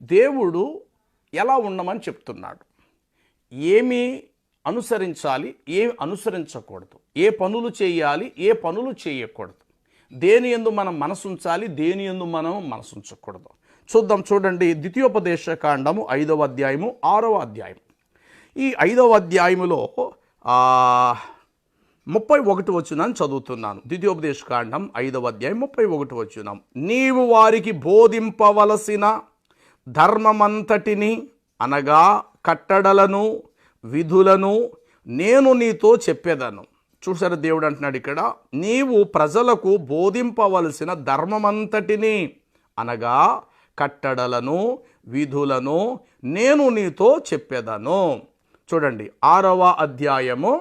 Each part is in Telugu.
దేవుడు ఎలా ఉండమని చెప్తున్నాడు, ఏమి అనుసరించాలి, ఏమి అనుసరించకూడదు, ఏ పనులు చేయాలి, ఏ పనులు చేయకూడదు, దేని యందు మనం మనసుంచాలి, దేని యందు మనం మనసుంచకూడదు చూద్దాం. చూడండి, ద్వితీయోపదేశ కాండము 5వ అధ్యాయము 6వ అధ్యాయం. ఈ 5వ అధ్యాయములో 31 వచనాన్ని చదువుతున్నాను. ద్వితీయోపదేశ కాండం 5వ అధ్యాయం 31 వచనం. నీవు వారికి బోధింపవలసిన ధర్మమంతటిని అనగా కట్టడలను విధులను నేను నీతో చెప్పేదను. చూసారు, దేవుడు అంటున్నాడు ఇక్కడ, నీవు ప్రజలకు బోధింపవలసిన ధర్మమంతటిని అనగా కట్టడలను విధులను నేను నీతో చెప్పేదను. చూడండి, 6వ అధ్యాయము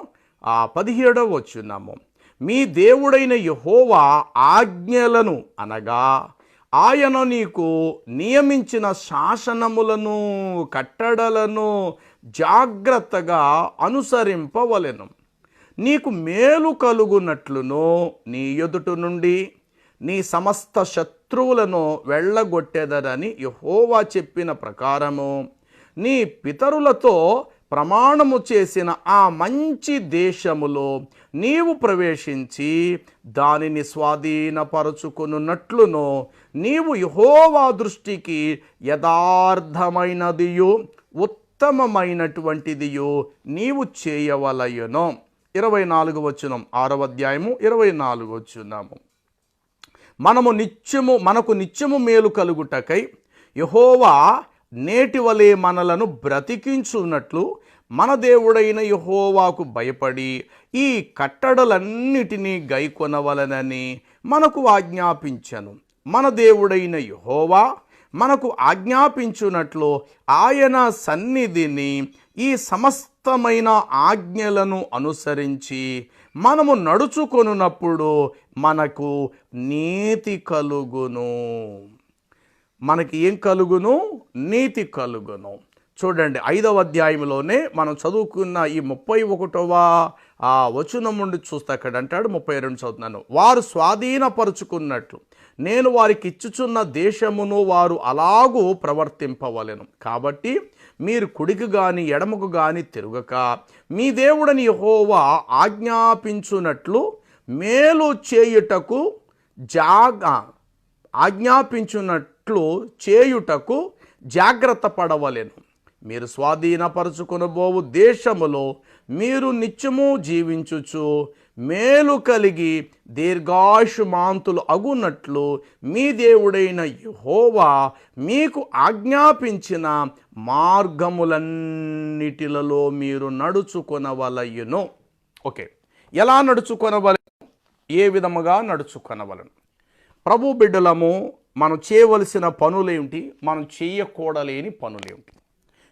17వ వచనము. మీ దేవుడైన యెహోవా ఆజ్ఞలను అనగా ఆయన నీకు నియమించిన శాసనములను కట్టడలను జాగ్రత్తగా అనుసరింపవలెను. నీకు మేలు కలుగునట్లును నీ ఎదుట నుండి నీ సమస్త శత్రువులను వెళ్ళగొట్టెదరని యెహోవా చెప్పిన ప్రకారము నీ పితరులతో ప్రమాణము చేసిన ఆ మంచి దేశములో నీవు ప్రవేశించి దానిని స్వాధీనపరచుకున్నట్లును నీవు యెహోవా దృష్టికి యథార్థమైనదియు ఉత్తమమైనటువంటిదియు నీవు చేయవలయును. 24వ వచనం, 6వ అధ్యాయము 24వ వచనము. మనకు నిత్యము మేలు కలుగుటకై యెహోవా నేటి వలె మనలను బ్రతికించున్నట్లు మన దేవుడైన యెహోవాకు భయపడి ఈ కట్టడలన్నిటినీ గైకొనవలనని మనకు ఆజ్ఞాపించను. మన దేవుడైన యెహోవా మనకు ఆజ్ఞాపించున్నట్లు ఆయన సన్నిధిని ఈ సమస్తమైన ఆజ్ఞలను అనుసరించి మనము నడుచుకొనున్నప్పుడు మనకు నీతి కలుగును. మనకి ఏం కలుగును? నీతి కలుగును. చూడండి, 5వ అధ్యాయంలోనే మనం చదువుకున్న ఈ 31వ వచనం నుండి చూస్తే అక్కడ అంటాడు, 32 చదువుతున్నాను. వారు స్వాధీనపరుచుకున్నట్లు నేను వారికి ఇచ్చుచున్న దేశమును వారు అలాగూ ప్రవర్తింపవలెను. కాబట్టి మీరు కుడికి గాని ఎడమకు గాని తిరుగక మీ దేవుడని యెహోవా ఆజ్ఞాపించున్నట్లు మేలు చేయుటకు జాగ్రత్త పడవలెను. మీరు స్వాధీనపరుచుకొనబోవు దేశములో మీరు నిత్యము జీవించుచు మేలు కలిగి దీర్ఘాయుష్మాంతులు అగునట్లు మీ దేవుడైన యెహోవా మీకు ఆజ్ఞాపించిన మార్గములన్నిటిలలో మీరు నడుచుకొనవలయును. ఓకే, ఎలా నడుచుకొనవలను? ఏ విధముగా నడుచుకొనవలను? ప్రభు బిడ్డలము, మనం చేయవలసిన పనులేమిటి, మనం చేయకూడలేని పనులేమిటి,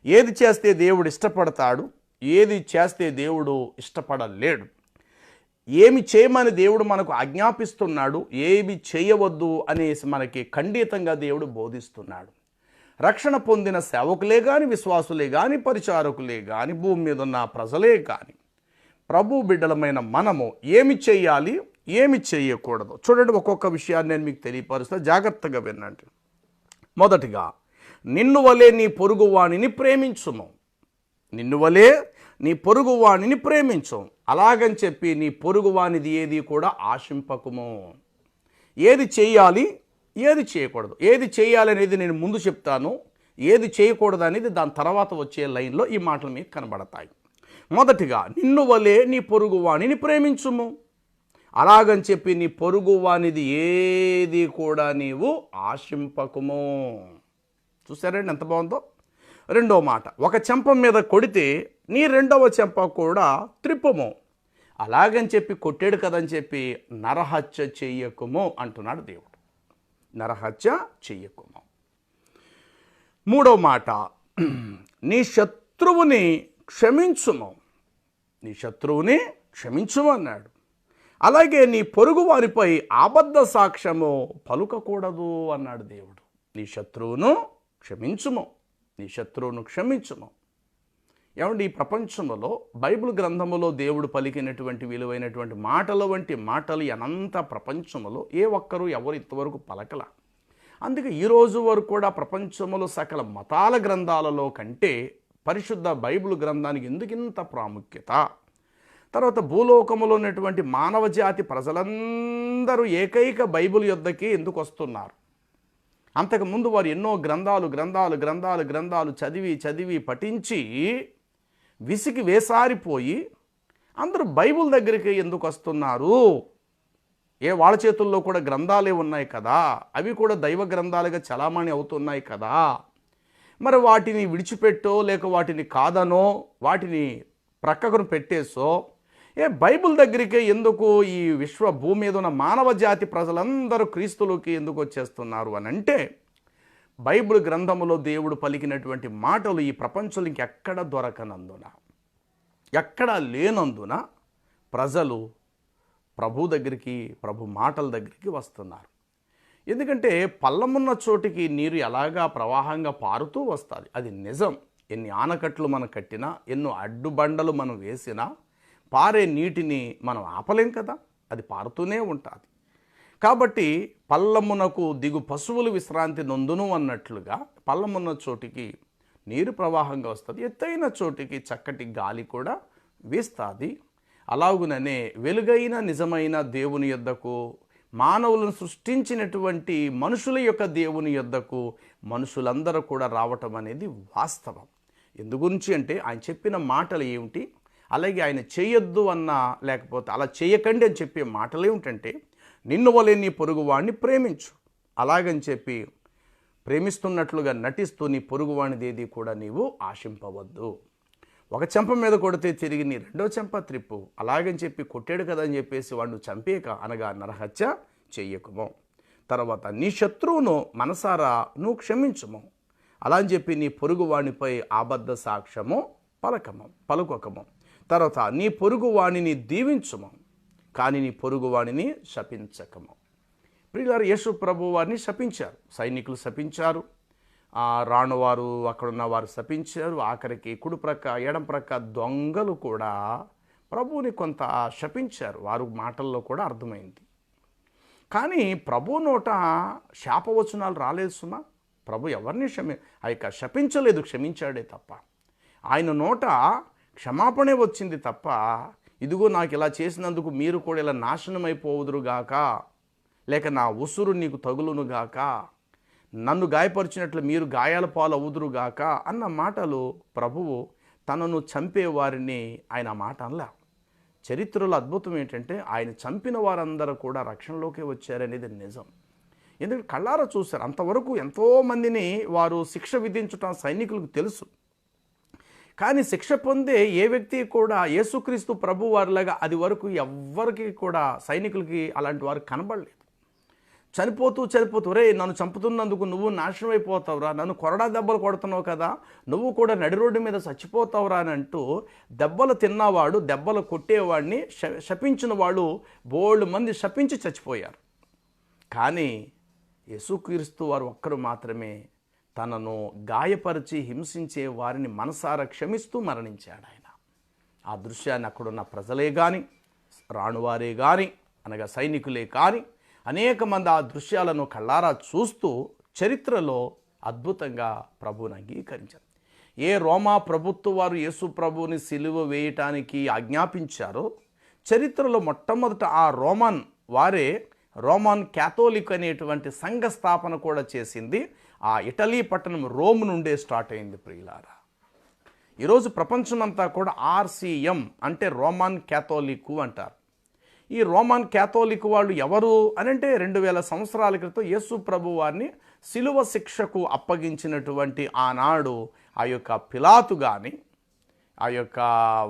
ఏది చేస్తే దేవుడు ఇష్టపడతాడు, ఏది చేస్తే దేవుడు ఇష్టపడలేడు, ఏమి చేయమని దేవుడు మనకు ఆజ్ఞాపిస్తున్నాడు, ఏమి చేయవద్దు అనేసి మనకి ఖండితంగా దేవుడు బోధిస్తున్నాడు. రక్షణ పొందిన సేవకులే కానీ, విశ్వాసులే కానీ, పరిచారకులే కానీ, భూమి మీద ఉన్న ప్రజలే కానీ, ప్రభు బిడ్డలమైన మనము ఏమి చేయాలి, ఏమి చేయకూడదు? చూడండి, ఒక్కొక్క విషయాన్ని నేను మీకు తెలియపరుస్తా, జాగ్రత్తగా వినండి. మొదటిగా, నిన్ను వలె నీ పొరుగువాణిని ప్రేమించుము. నిన్ను వలె నీ పొరుగువాణిని ప్రేమించు. అలాగని చెప్పి నీ పొరుగువానిది ఏది కూడా ఆశింపకుము. ఏది చేయాలి, ఏది చేయకూడదు, ఏది చేయాలి అనేది నేను ముందు చెప్తాను, ఏది చేయకూడదు అనేది దాని తర్వాత వచ్చే లైన్లో ఈ మాటలు మీకు కనబడతాయి. మొదటిగా, నిన్ను వలె నీ పొరుగువాణిని ప్రేమించుము. అలాగని చెప్పి నీ పొరుగువానిది ఏది కూడా నీవు ఆశింపకుము. చూసారండి ఎంత బాగుందో? రెండో మాట, ఒక చెంప మీద కొడితే నీ రెండవ చెంప కూడా త్రిప్పుము. అలాగని చెప్పి కొట్టాడు కదని చెప్పి నరహత్య చెయ్యకుము అంటున్నాడు దేవుడు. నరహత్య చెయ్యకుము. మూడో మాట, నీ శత్రువుని క్షమించుము. నీ శత్రువుని క్షమించుము అన్నాడు. అలాగే నీ పొరుగు వారిపై అబద్ధ సాక్ష్యము పలుకకూడదు అన్నాడు దేవుడు. నీ శత్రువును క్షమించుము, నీ శత్రువును క్షమించుము. ఏమంటే ఈ ప్రపంచంలో బైబిల్ గ్రంథములో దేవుడు పలికినటువంటి విలువైనటువంటి మాటల వంటి మాటలు అనంత ప్రపంచంలో ఏ ఒక్కరూ ఎవరు ఇంతవరకు పలకల. అందుకే ఈరోజు వరకు కూడా ప్రపంచంలో సకల మతాల గ్రంథాలలో కంటే పరిశుద్ధ బైబిల్ గ్రంథానికి ఎందుకు ఇంత ప్రాముఖ్యత? తర్వాత భూలోకములో ఉన్నటువంటి మానవ జాతి ప్రజలందరూ ఏకైక బైబిల్ యొద్దకి ఎందుకు వస్తున్నారు? అంతకుముందు వారు ఎన్నో గ్రంథాలు చదివి పఠించి విసిగి వేసారిపోయి అందరూ బైబిల్ దగ్గరికి ఎందుకు వస్తున్నారు? వాళ్ళ చేతుల్లో కూడా గ్రంథాలే ఉన్నాయి కదా, అవి కూడా దైవ గ్రంథాలుగా చలామణి అవుతున్నాయి కదా, మరి వాటిని విడిచిపెట్టో లేక వాటిని కాదనో వాటిని ప్రక్కకు పెట్టేసో బైబిల్ దగ్గరికే ఎందుకు ఈ విశ్వ భూమి మీద ఉన్న మానవ జాతి ప్రజలందరూ క్రీస్తులోకి ఎందుకు వచ్చేస్తున్నారు అని అంటే, బైబిల్ గ్రంథములో దేవుడు పలికినటువంటి మాటలు ఈ ప్రపంచంలో ఇంకెక్కడ దొరకనందున, ఎక్కడా లేనందున ప్రజలు ప్రభు దగ్గరికి, ప్రభు మాటల దగ్గరికి వస్తున్నారు. ఎందుకంటే పల్లమున్న చోటికి నీరు ఎలాగా ప్రవాహంగా పారుతూ వస్తుంది, అది నిజం. ఎన్ని ఆనకట్లు మనం కట్టినా, ఎన్నో అడ్డుబండలు మనం వేసినా పారే నీటిని మనం ఆపలేం కదా, అది పారుతూనే ఉంటుంది. కాబట్టి పల్లమునకు దిగు పశువులు విశ్రాంతి నొందును అన్నట్లుగా పల్లమున్న చోటికి నీరు ప్రవాహంగా వస్తుంది, ఎత్తైన చోటికి చక్కటి గాలి కూడా వీస్తుంది. అలాగుననే వెలుగైన నిజమైన దేవుని యొద్దకు, మానవులను సృష్టించినటువంటి మనుషుల యొక్క దేవుని యొద్దకు మనుషులందరూ కూడా రావటం అనేది వాస్తవం. ఎందుగురించి అంటే ఆయన చెప్పిన మాటలు ఏమిటి, అలాగే ఆయన చేయొద్దు అన్నా లేకపోతే అలా చేయకండి అని చెప్పే మాటలు ఏమిటంటే, నిన్ను వలె నీ పొరుగువాడిని ప్రేమించు, అలాగని చెప్పి ప్రేమిస్తున్నట్లుగా నటిస్తూ నీ పొరుగువాడిదేది కూడా నీవు ఆశింపవద్దు. ఒక చెంప మీద కొడితే తిరిగి నీ రెండో చెంప త్రిప్పు, అలాగని చెప్పి కొట్టాడు కదా అని చెప్పేసి వాడిని చంపేక అనగా నరహత్య చెయ్యకుము. తర్వాత నీ శత్రువును మనసారా నువ్వు క్షమించుము, అలా అని చెప్పి నీ పొరుగువాణిపై అబద్ధ సాక్ష్యము పలుకొకము. తర్వాత నీ పొరుగువాణిని దీవించుము, కానీ నీ పొరుగువాణిని శపించకము. ప్రియులారా, యేసు ప్రభు వారిని శపించారు, సైనికులు శపించారు, రాణువారు అక్కడున్న వారు శపించారు, ఆఖరికి కుడి ప్రక్క ఎడం ప్రక్క దొంగలు కూడా ప్రభువుని కొంత శపించారు. వారు మాటల్లో కూడా అర్థమైంది. కానీ ప్రభు నోట శాపవచనాలు రాలేదు సుమా. ప్రభు ఎవరిని శపించలేదు, క్షమించాడే తప్ప. ఆయన నోట క్షమాపణే వచ్చింది తప్ప, ఇదిగో నాకు ఇలా చేసినందుకు మీరు కూడా ఇలా నాశనం అయిపోవుదురుగాక, లేక నా ఉసురు నీకు తగులునుగాక, నన్ను గాయపరిచినట్లు మీరు గాయాల పాలు అవుదురుగాక అన్న మాటలు ప్రభువు తనను చంపేవారిని ఆయన మాట అనలే. చరిత్రలో అద్భుతం ఏంటంటే ఆయన చంపిన వారందరూ కూడా రక్షణలోకి వచ్చారనేది నిజం. ఎందుకంటే కళ్ళారా చూశారు. అంతవరకు ఎంతోమందిని వారు శిక్ష విధించటం సైనికులకు తెలుసు. కానీ శిక్ష పొందే ఏ వ్యక్తి కూడా యేసుక్రీస్తు ప్రభు వారిలాగా అది వరకు ఎవ్వరికి కూడా సైనికులకి అలాంటి వారు కనబడలేదు. చనిపోతూ రే నన్ను చంపుతున్నందుకు నువ్వు నాశనం అయిపోతావురా, నన్ను కొరడా దెబ్బలు కొడుతున్నావు కదా, నువ్వు కూడా నడి రోడ్డు మీద చచ్చిపోతావురా అని అంటూ దెబ్బలు తిన్నవాడు, దెబ్బలు కొట్టేవాడిని శపించిన వాళ్ళు బోల్డ్ మంది శపించి చచ్చిపోయారు. కానీ యేసుక్రీస్తు వారు ఒక్కరు మాత్రమే తనను గాయపరిచి హింసించే వారిని మనసారా క్షమిస్తూ మరణించాడు ఆయన. ఆ దృశ్యాన్ని అక్కడున్న ప్రజలే కానీ, రాణువారే కానీ, అనగా సైనికులే కానీ అనేక మంది ఆ దృశ్యాలను కళ్ళారా చూస్తూ చరిత్రలో అద్భుతంగా ప్రభువుని అంగీకరించారు. ఏ రోమా ప్రభుత్వ వారు యేసు ప్రభువుని సిలువ వేయటానికి ఆజ్ఞాపించారో చరిత్రలో మొట్టమొదట ఆ రోమన్ క్యాథోలిక్ అనేటువంటి సంఘ స్థాపన కూడా చేసింది ఆ ఇటలీ పట్టణం రోమ్ నుండే స్టార్ట్ అయింది. ప్రియులారా, ఈరోజు ప్రపంచమంతా కూడా RCM అంటే రోమన్ క్యాథోలిక్ అంటారు. ఈ రోమన్ క్యాథోలిక్ వాళ్ళు ఎవరు అని అంటే 2000 సంవత్సరాల క్రితం యేసు ప్రభు వారిని సిలువ శిక్షకు అప్పగించినటువంటి ఆనాడు ఆ యొక్క పిలాతు కానీ ఆ యొక్క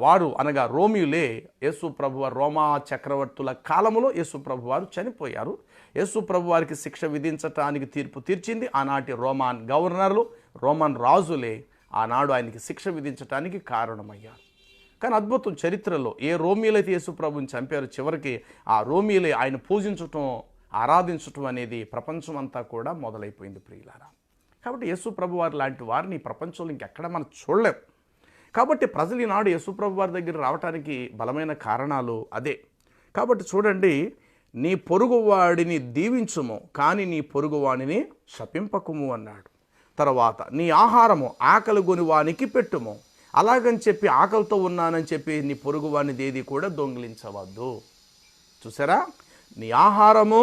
వారు అనగా రోమియులే యేసు ప్రభు వారు రోమా చక్రవర్తుల కాలంలో యేసు ప్రభు వారు చనిపోయారు. యేసు ప్రభు వారికి శిక్ష విధించటానికి తీర్పు తీర్చింది ఆనాటి రోమన్ గవర్నర్లు, రోమన్ రాజులే ఆనాడు ఆయనకి శిక్ష విధించటానికి కారణమయ్యారు. కానీ అద్భుతం, చరిత్రలో ఏ రోమియులైతే యేసు ప్రభుని చంపారో చివరికి ఆ రోమియులే ఆయన పూజించటం, ఆరాధించటం అనేది ప్రపంచం అంతా కూడా మొదలైపోయింది. ప్రియులారా, కాబట్టి యేసు ప్రభు వారి లాంటి వారిని ప్రపంచంలో ఇంకెక్కడ మనం చూడలేం. కాబట్టి ప్రజలు ఈనాడు యేసు ప్రభు వారి దగ్గర రావడానికి బలమైన కారణాలు అదే. కాబట్టి చూడండి, నీ పొరుగువాడిని దీవించుము, కానీ నీ పొరుగువాడిని శపింపకుము అన్నాడు. తర్వాత నీ ఆహారము ఆకలి గొని వానికి పెట్టుము, అలాగని చెప్పి ఆకలితో ఉన్నానని చెప్పి నీ పొరుగువాని ఏది కూడా దొంగిలించవద్దు. చూసారా, నీ ఆహారము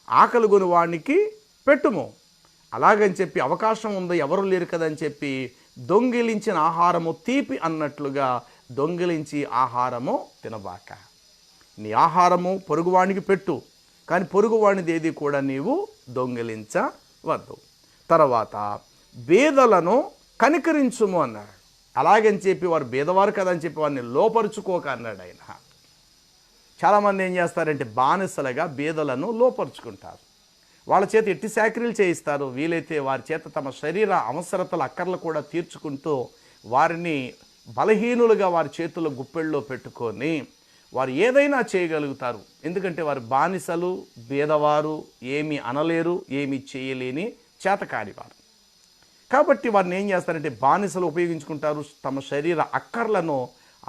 ఆకలి గొని వానికి పెట్టుము, అలాగని చెప్పి అవకాశం ఉంది ఎవరు లేరు కదని చెప్పి దొంగిలించిన ఆహారము తీపి అన్నట్లుగా దొంగిలించి ఆహారము తినబాక. నీ ఆహారము పొరుగువానికి పెట్టు, కానీ పొరుగువానిది ఏది కూడా నీవు దొంగిలించవద్దు. తర్వాత బేదలను కనికరించుము అన్నాడు. అలాగని చెప్పి వారు బేదవారు కదని చెప్పి వారిని లోపరుచుకోక అన్నాడు ఆయన. చాలామంది ఏం చేస్తారంటే బానిసలుగా బేదలను లోపరుచుకుంటారు. వాళ్ళ చేత ఎట్టి చాకరీలు చేయిస్తారు. వీలైతే వారి చేత తమ శరీర అవసరతల అక్కర్లు కూడా తీర్చుకుంటూ వారిని బలహీనులుగా వారి చేతుల గుప్పెళ్ళలో పెట్టుకొని వారు ఏదైనా చేయగలుగుతారు. ఎందుకంటే వారు బానిసలు, బేదవారు, ఏమీ అనలేరు, ఏమీ చేయలేని చేతకానివారు. కాబట్టి వారిని ఏం చేస్తారంటే బానిసలు ఉపయోగించుకుంటారు. తమ శరీర అక్కర్లను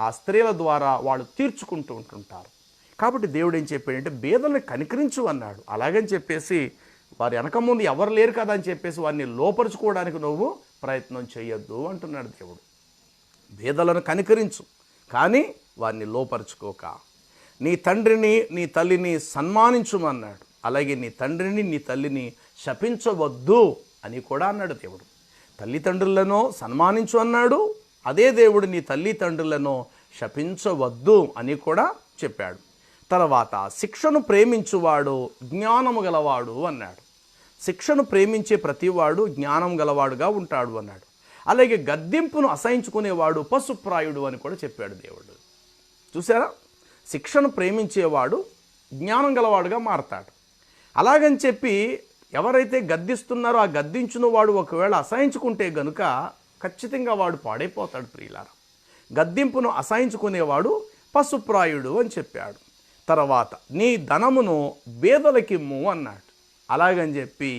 ఆ స్త్రీల ద్వారా వాళ్ళు తీర్చుకుంటూ ఉంటుంటారు. కాబట్టి దేవుడు ఏం చెప్పాడంటే బేదలను కనికరించు అన్నాడు. అలాగని చెప్పేసి వారి వెనక ముందు ఎవరు లేరు కదా అని చెప్పేసి వారిని లోపరుచుకోవడానికి నువ్వు ప్రయత్నం చేయొద్దు అంటున్నాడు దేవుడు. బేదలను కనికరించు, కానీ వారిని లోపరుచుకోక. నీ తండ్రిని నీ తల్లిని సన్మానించుమన్నాడు. అలాగే నీ తండ్రిని నీ తల్లిని శపించవద్దు అని కూడా అన్నాడు దేవుడు. తల్లిదండ్రులను సన్మానించు అన్నాడు. అదే దేవుడు నీ తల్లిదండ్రులను శపించవద్దు అని కూడా చెప్పాడు. తర్వాత శిక్షను ప్రేమించువాడు జ్ఞానము గలవాడు అన్నాడు. శిక్షను ప్రేమించే ప్రతివాడు జ్ఞానం గలవాడుగా ఉంటాడు అన్నాడు. అలాగే గద్దింపును అసహించుకునేవాడు పశుప్రాయుడు అని కూడా చెప్పాడు దేవుడు. చూసారా, శిక్షను ప్రేమించేవాడు జ్ఞానం గలవాడుగా మారతాడు. అలాగని చెప్పి ఎవరైతే గద్దిస్తున్నారో ఆ గద్దించిన వాడు ఒకవేళ అసహించుకుంటే గనుక ఖచ్చితంగా వాడు పాడైపోతాడు ప్రియులారా. గద్దింపును అసహించుకునేవాడు పశుప్రాయుడు అని చెప్పాడు. తర్వాత నీ ధనమును బేదలకిమ్ము అన్నాడు. అలాగని చెప్పి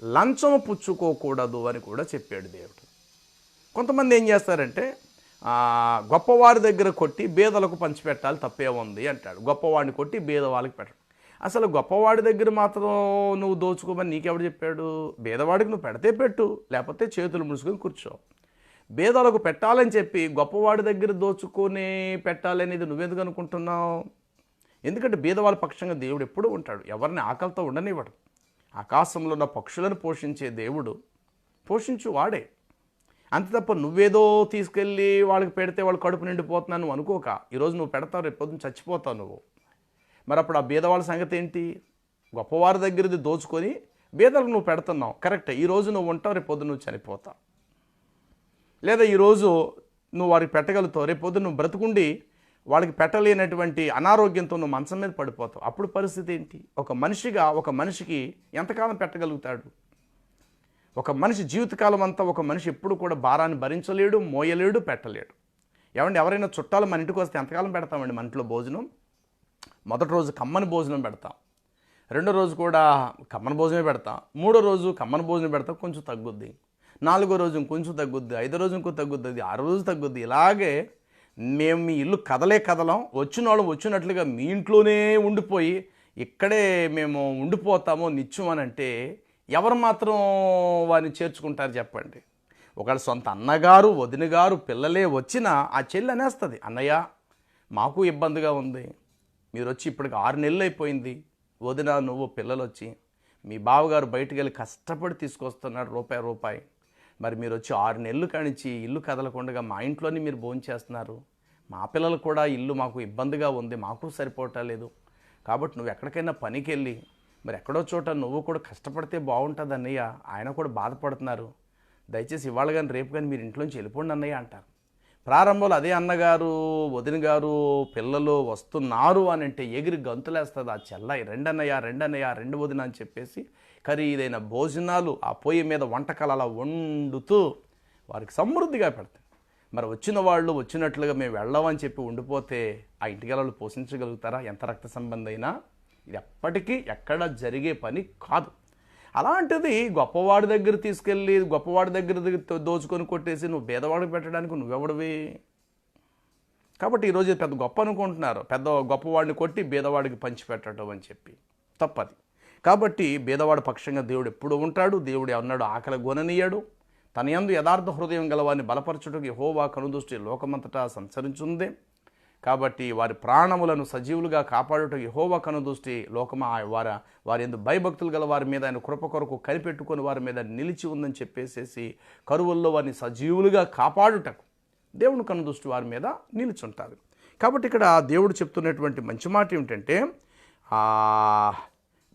లంచము పుచ్చుకోకూడదు అని కూడా చెప్పాడు దేవుడు. కొంతమంది ఏం చేస్తారంటే గొప్పవారి దగ్గర కొట్టి బేదలకు పంచిపెట్టాలి, తప్పే ఉంది అంటాడు. గొప్పవాడిని కొట్టి బేదవాళ్ళకి పెట్టడం. అసలు గొప్పవాడి దగ్గర మాత్రం నువ్వు దోచుకోమని నీకెవడు చెప్పాడు? బేదవాడికి నువ్వు పెడితే పెట్టు, లేకపోతే చేతులు ముడుచుకొని కూర్చో. బేదలకు పెట్టాలని చెప్పి గొప్పవాడి దగ్గర దోచుకొని పెట్టాలనేది నువ్వెందుకు అనుకుంటున్నావు? ఎందుకంటే బీదవాళ్ళ పక్షంగా దేవుడు ఎప్పుడూ ఉంటాడు. ఎవరిని ఆకలితో ఉండనివ్వడు. ఆకాశంలో ఉన్న పక్షులను పోషించే దేవుడు పోషించు వాడే. అంతే తప్ప నువ్వేదో తీసుకెళ్ళి వాళ్ళకి పెడితే వాళ్ళు కడుపు నిండిపోతున్నాను నువ్వు అనుకోక. ఈరోజు నువ్వు పెడతావు, రేపు పొద్దున్న చచ్చిపోతావు నువ్వు. మరి అప్పుడు ఆ బీదవాళ్ళ సంగతి ఏంటి? గొప్పవారి దగ్గరది దోచుకొని బీదలకు నువ్వు పెడుతున్నావు, కరెక్టే. ఈరోజు నువ్వు ఉంటావు, రేపు పొద్దున్న నువ్వు చనిపోతావు. లేదా ఈరోజు నువ్వు వారికి పెట్టగలుగుతావు, రేపు పొద్దున్న నువ్వు బ్రతుకుండి వాళ్ళకి పెట్టలేనటువంటి అనారోగ్యంతో నువ్వు మంచం మీద పడిపోతావు. అప్పుడు పరిస్థితి ఏంటి? ఒక మనిషిగా ఒక మనిషికి ఎంతకాలం పెట్టగలుగుతాడు? ఒక మనిషి జీవితకాలం అంతా ఒక మనిషి ఎప్పుడు కూడా భారాన్ని భరించలేడు, మోయలేడు, పెట్టలేడు. ఎవరైనా చుట్టాలు మన ఇంటికి వస్తే ఎంతకాలం పెడతామండి మన ఇంట్లో భోజనం? మొదటి రోజు కమ్మని భోజనం పెడతాం, రెండో రోజు కూడా కమ్మని భోజనమే పెడతాం, మూడో రోజు కమ్మని భోజనం పెడతాం, కొంచెం తగ్గుద్ది, నాలుగో రోజు ఇంకొంచెం తగ్గుద్ది, ఐదో రోజు ఇంకో తగ్గుద్ది, ఆరో రోజు తగ్గుద్ది. ఇలాగే మేము మీ ఇల్లు కదలం, వచ్చిన వాళ్ళు వచ్చినట్లుగా మీ ఇంట్లోనే ఉండిపోయి ఇక్కడే మేము ఉండిపోతాము నిత్యం అని అంటే ఎవరు మాత్రం వారిని చేర్చుకుంటారు చెప్పండి? ఒకవేళ సొంత అన్నగారు, వదిన గారు, పిల్లలే వచ్చినా ఆ చెల్లి అనేస్తుంది, అన్నయ్య మాకు ఇబ్బందిగా ఉంది, మీరు వచ్చి ఇప్పటికి 6 నెలలు అయిపోయింది, వదిన నువ్వు పిల్లలు వచ్చి మీ బావగారు బయటికి వెళ్ళి కష్టపడి తీసుకొస్తున్నాడు రూపాయి, మరి మీరు వచ్చి 6 నెలలు కానించి ఇల్లు కదలకుండా మా ఇంట్లోనే మీరు భోంచేస్తున్నారు, మా పిల్లలు కూడా ఇల్లు మాకు ఇబ్బందిగా ఉంది, మాకు సరిపోవట్లేదు, కాబట్టి నువ్వు ఎక్కడికైనా పనికి వెళ్ళి మరి ఎక్కడో చోట నువ్వు కూడా కష్టపడితే బాగుంటుంది అన్నయ్య, ఆయన కూడా బాధపడుతున్నారు, దయచేసి ఇవాళ కానీ రేపు కానీ మీరు ఇంట్లోంచి వెళ్ళిపోండి అన్నయ్య అంటారు. ప్రారంభంలో అదే అన్నగారు, వదిన గారు, పిల్లలు వస్తున్నారు అని అంటే ఎగిరి గంతులేస్తుంది ఆ చెల్లాయి, రెండన్నయ్య రెండు వదిన అని చెప్పేసి ఖరీదైన భోజనాలు ఆ పొయ్యి మీద వంటకాలు అలా వండుతూ వారికి సమృద్ధిగా పెడతాయి. మరి వచ్చిన వాళ్ళు వచ్చినట్లుగా మేము వెళ్ళమని చెప్పి ఉండిపోతే ఆ ఇంటికి వాళ్ళు పోషించగలుగుతారా? ఎంత రక్త సంబంధం అయినా ఇది ఎప్పటికీ ఎక్కడ జరిగే పని కాదు. అలాంటిది గొప్పవాడి దగ్గర తీసుకెళ్ళి గొప్పవాడి దగ్గర దోచుకొని కొట్టేసి నువ్వు పేదవాడికి పెట్టడానికి నువ్వెవడివి? కాబట్టి ఈరోజు పెద్ద గొప్ప అనుకుంటున్నారు, పెద్ద గొప్పవాడిని కొట్టి బీదవాడికి పంచిపెట్టడం అని చెప్పి. తప్పది. కాబట్టి బీదవాడి పక్షంగా దేవుడు ఎప్పుడు ఉంటాడు. దేవుడు అన్నాడు ఆకలి గొననీయడు. తన యందు యథార్థ హృదయం గలవారిని బలపరచుటకు యెహోవా కనుదృష్టి లోకమంతటా సంచరించుందే. కాబట్టి వారి ప్రాణములను సజీవులుగా కాపాడుటకు యెహోవా కనుదృష్టి వారి యందు భయభక్తులు గల వారి మీద ఆయన కృప కొరకు కనిపెట్టుకుని వారి మీద నిలిచి ఉందని చెప్పేసేసి కరువుల్లో వారిని సజీవులుగా కాపాడుటకు దేవుని కనుదృష్టి వారి మీద నిలిచుంటారు. కాబట్టి ఇక్కడ దేవుడు చెప్తున్నటువంటి మంచి మాట ఏమిటంటే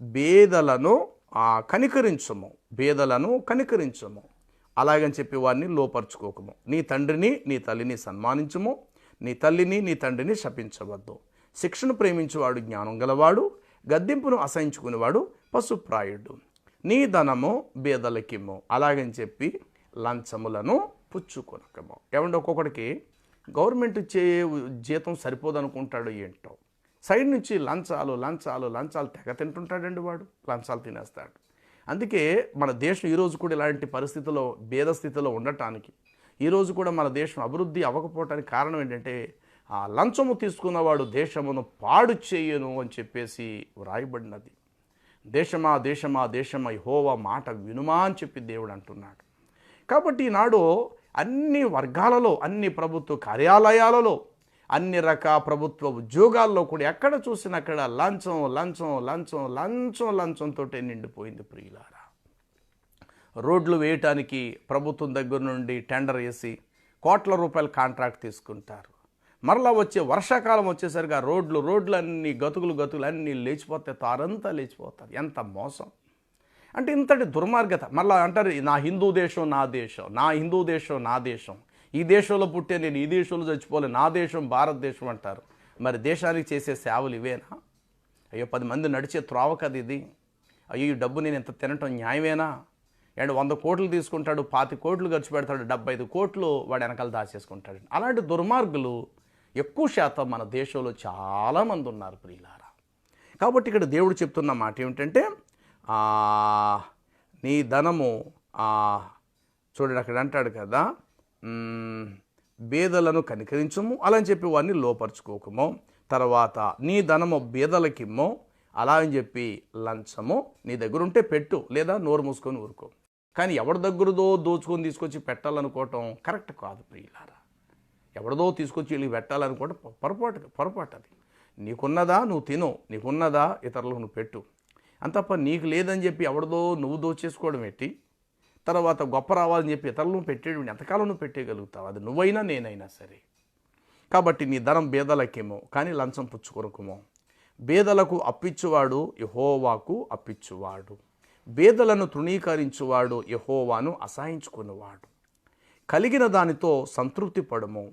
బేదలను కనికరించము, బేదలను కనికరించము, అలాగని చెప్పి వారిని లోపరుచుకోకము. నీ తండ్రిని నీ తల్లిని సన్మానించము, నీ తల్లిని నీ తండ్రిని శపించవద్దు. శిక్షను ప్రేమించేవాడు జ్ఞానం గలవాడు, గద్దింపును అసహించుకునేవాడు పశుప్రాయుడు. నీ ధనము బేదలకిమ్ము, అలాగని చెప్పి లంచములను పుచ్చుకొనకము. ఏమంటే ఒక్కొక్కడికి గవర్నమెంట్ ఇచ్చే జీతం సరిపోదనుకుంటాడు, ఏంటో సైడ్ నుంచి లంచాలు లంచాలు లంచాలు తెగ తింటుంటాడండి వాడు, లంచాలు తినేస్తాడు. అందుకే మన దేశం ఈరోజు కూడా ఇలాంటి పరిస్థితుల్లో భేద స్థితిలో ఉండటానికి, ఈరోజు కూడా మన దేశం అభివృద్ధి అవ్వకపోవటానికి కారణం ఏంటంటే లంచము తీసుకున్నవాడు దేశమును పాడు చేయను అని చెప్పేసి వ్రాయబడినది. దేశమా దేశమా దేశమా యెహోవా మాట వినుమా అని చెప్పి దేవుడు అంటున్నాడు. కాబట్టి ఈనాడు అన్ని వర్గాలలో, అన్ని ప్రభుత్వ కార్యాలయాలలో, అన్ని రకాల ప్రభుత్వ ఉద్యోగాల్లో కూడా ఎక్కడ చూసినా అక్కడ లంచం లంచం లంచం లంచం లంచంతో నిండిపోయింది ప్రియులారా. రోడ్లు వేయటానికి ప్రభుత్వం దగ్గర నుండి టెండర్ వేసి కోట్ల రూపాయల కాంట్రాక్ట్ తీసుకుంటారు. మరలా వచ్చే వర్షాకాలం వచ్చేసరికి ఆ రోడ్లు అన్నీ గతుకులు అన్నీ లేచిపోతాయి, తారంతా లేచిపోతారు. ఎంత మోసం అంటే ఇంతటి దుర్మార్గత. మళ్ళీ అంటారు నా హిందూ దేశం నా దేశం, నా హిందూ దేశం నా దేశం, ఈ దేశంలో పుట్టే నేను ఈ దేశంలో చచ్చిపోలే, నా దేశం భారతదేశం అంటారు. మరి దేశానికి చేసే సేవలు ఇవేనా? అయ్యో 10 మంది నడిచే త్రోవ కదా ఇది. అయ్యో ఈ డబ్బు నేను ఎంత తినటం న్యాయమేనా? అండ్ 100 కోట్లు తీసుకుంటాడు, 25 కోట్లు ఖర్చు పెడతాడు, 75 కోట్లు వాడు వెనకాల దాచేసుకుంటాడు. అలాంటి దుర్మార్గులు ఎక్కువ శాతం మన దేశంలో చాలామంది ఉన్నారు ప్రియులారా. కాబట్టి ఇక్కడ దేవుడు చెప్తున్న మాట ఏమిటంటే నీ ధనము చూడండి అక్కడ అంటాడు కదా, బేదలను కనికరించము, అలా అని చెప్పి వారిని లోపరుచుకోకము. తర్వాత నీ ధనము బేదలకిమ్మో, అలా అని చెప్పి లంచము నీ దగ్గర ఉంటే పెట్టు, లేదా నోరు మూసుకొని ఊరుకో. కానీ ఎవరి దగ్గరదో దోచుకొని తీసుకొచ్చి పెట్టాలనుకోవటం కరెక్ట్ కాదు ప్రియులారా. ఎవరిదో తీసుకొచ్చి వీళ్ళకి పెట్టాలనుకోవటం పొరపాటు అది. నీకున్నదా నువ్వు తిను, నీకున్నదా ఇతరులకు నువ్వు పెట్టు. అంతప్ప నీకు లేదని చెప్పి ఎవరిదో నువ్వు దోచేసుకోవడం పెట్టి తర్వాత గొప్ప రావాలని చెప్పి ఇతరులను పెట్టేడు ఎంతకాలం నువ్వు పెట్టేయగలుగుతావు? అది నువ్వైనా నేనైనా సరే. కాబట్టి నీ ధనం బేదలకేమో కానీ లంచం పుచ్చుకొనకుమో. బేదలకు అప్పిచ్చువాడు యెహోవాకు అప్పిచ్చువాడు, బేదలను తృణీకరించువాడు యెహోవాను అసహించుకున్నవాడు. కలిగిన దానితో సంతృప్తి పడము,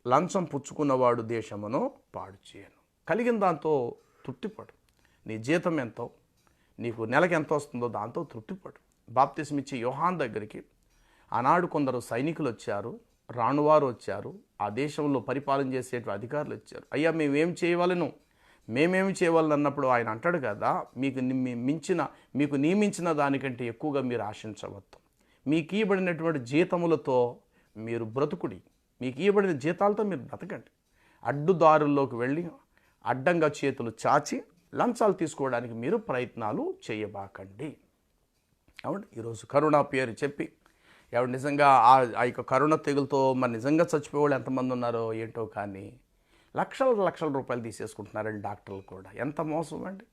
లంచం పుచ్చుకున్నవాడు దేశమును పాడు చేయను. కలిగిన దాంతో తృప్తిపడు. నీ జీతం ఎంతో, నీకు నెలకు ఎంత వస్తుందో దాంతో తృప్తిపడు. బాప్తిస్మ ఇచ్చే యోహాన్ దగ్గరికి ఆనాడు కొందరు సైనికులు వచ్చారు, రాణువారు వచ్చారు, ఆ దేశంలో పరిపాలన చేసేటువంటి అధికారులు వచ్చారు. అయ్యా మేమేమి చేయవాలని అన్నప్పుడు ఆయన అంటాడు కదా, మీకు నియమించిన దానికంటే ఎక్కువగా మీరు ఆశించవద్దు. మీకు ఇవ్వబడినటువంటి జీతములతో మీరు బ్రతుకుడి, మీకు ఇవ్వబడిన జీతాలతో మీరు బ్రతకండి. అడ్డుదారుల్లోకి వెళ్ళి అడ్డంగా చేతులు చాచి లంచాలు తీసుకోవడానికి మీరు ప్రయత్నాలు చేయబాకండి. అవును, ఈరోజు కరోనా పేరు చెప్పి ఎవడు నిజంగా ఆ యొక్క కరోనా తెగులతో మరి నిజంగా చచ్చిపోయేవాళ్ళు ఎంతమంది ఉన్నారో ఏంటో, కానీ లక్షల రూపాయలు తీసేసుకుంటున్నారండి డాక్టర్లు కూడా. ఎంత మోసం అండి.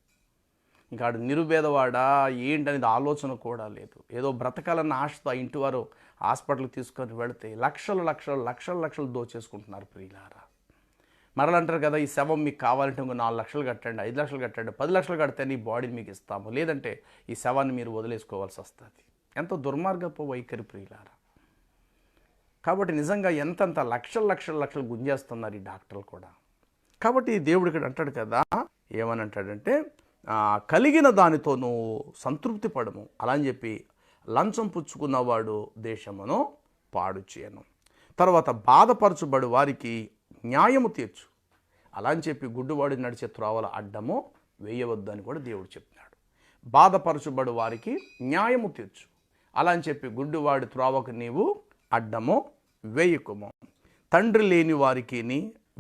ఇంకా ఆడు నిరుపేదవాడా ఏంటనేది ఆలోచన కూడా లేదు. ఏదో బ్రతకాలన్న ఆశతో ఇంటి వారు హాస్పిటల్కి తీసుకొని వెళితే లక్షలు దోచేసుకుంటున్నారు ప్రియులారా. మరలా అంటారు కదా, ఈ శవం మీకు కావాలంటే ఇంకో 4 లక్షలు కట్టండి, 5 లక్షలు కట్టండి, 10 లక్షలు కడితే నీ బాడీని మీకు ఇస్తాము, లేదంటే ఈ శవాన్ని మీరు వదిలేసుకోవాల్సి వస్తుంది. ఎంత దుర్మార్గపు వైఖరి ప్రియులారా. కాబట్టి నిజంగా ఎంతంత లక్షలు గుంజేస్తున్నారు ఈ డాక్టర్లు కూడా. కాబట్టి దేవుడు ఇక్కడ అంటాడు కదా, ఏమని అంటాడంటే కలిగిన దానితో నువ్వు సంతృప్తి పడము, అలా అని చెప్పి లంచం పుచ్చుకున్నవాడు దేశమును పాడు చేయను. తర్వాత బాధపరచుబడు వారికి న్యాయము తీర్చు, అలా అని చెప్పి గుడ్డివాడి నడిచే త్రోవల అడ్డము వేయవద్దు అని కూడా దేవుడు చెప్తున్నాడు. బాధపరచుబడు వారికి న్యాయము తీర్చు, అలా అని చెప్పి గుడ్డివాడి త్రోవకు నీవు అడ్డము వేయకుము. తండ్రి లేని వారికి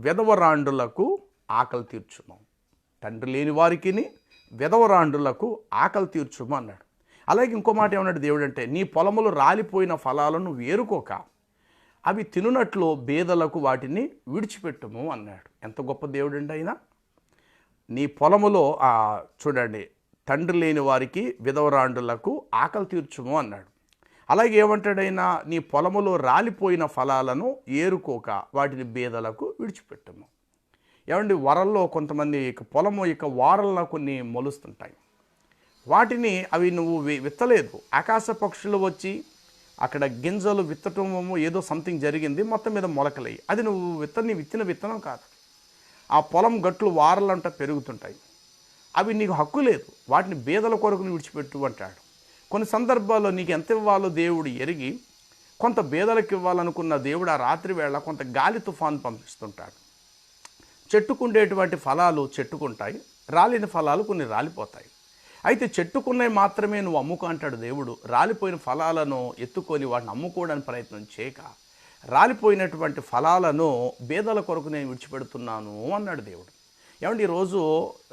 విధవరాండులకు ఆకలి తీర్చుము. తండ్రి లేని వారికి విధవరాండులకు ఆకలి తీర్చుము అన్నాడు. అలాగే ఇంకో మాట ఏమన్నాడు దేవుడు అంటే, నీ పొలములు రాలిపోయిన ఫలాలను వేరుకోక అవి తినునట్లు బేదలకు వాటిని విడిచిపెట్టుము అన్నాడు. ఎంత గొప్ప దేవుడు అండి ఆయన. నీ పొలములో చూడండి, తండ్రి లేని వారికి విధవరాండులకు ఆకలి తీర్చుము అన్నాడు. అలాగే ఏమంటాడైనా, నీ పొలములో రాలిపోయిన ఫలాలను ఏరుకోక వాటిని బేదలకు విడిచిపెట్టుము. ఏమండి, వరల్లో కొంతమంది పొలము వారల్లో కొన్ని మొలుస్తుంటాయి. వాటిని అవి నువ్వు విత్తలేదు, ఆకాశ పక్షులు వచ్చి అక్కడ గింజలు విత్తటము ఏదో సంథింగ్ జరిగింది, మొత్తం మీద మొలకలయ్యి. అది నువ్వు విత్తిన విత్తనం కాదు. ఆ పొలం గట్లు వారలంట పెరుగుతుంటాయి. అవి నీకు హక్కు లేదు, వాటిని బేదల కొరకు విడిచిపెట్టు అంటాడు. కొన్ని సందర్భాల్లో నీకు ఎంత ఇవ్వాలో దేవుడు ఎరిగి కొంత బేదలకు ఇవ్వాలనుకున్న దేవుడు ఆ రాత్రి వేళ కొంత గాలి తుఫాను పంపిస్తుంటాడు. చెట్టుకుండేటువంటి ఫలాలు చెట్టుకుంటాయి, రాలిన ఫలాలు కొన్ని రాలిపోతాయి. అయితే చెట్టుకున్నవి మాత్రమే నువ్వు అమ్ముకో అంటాడు దేవుడు. రాలిపోయిన ఫలాలను ఎత్తుకొని వాటిని అమ్ముకోవడానికి ప్రయత్నం చేయక, రాలిపోయినటువంటి ఫలాలను బేదల కొరకు నేను విడిచిపెడుతున్నాను అన్నాడు దేవుడు. ఏమంటే ఈరోజు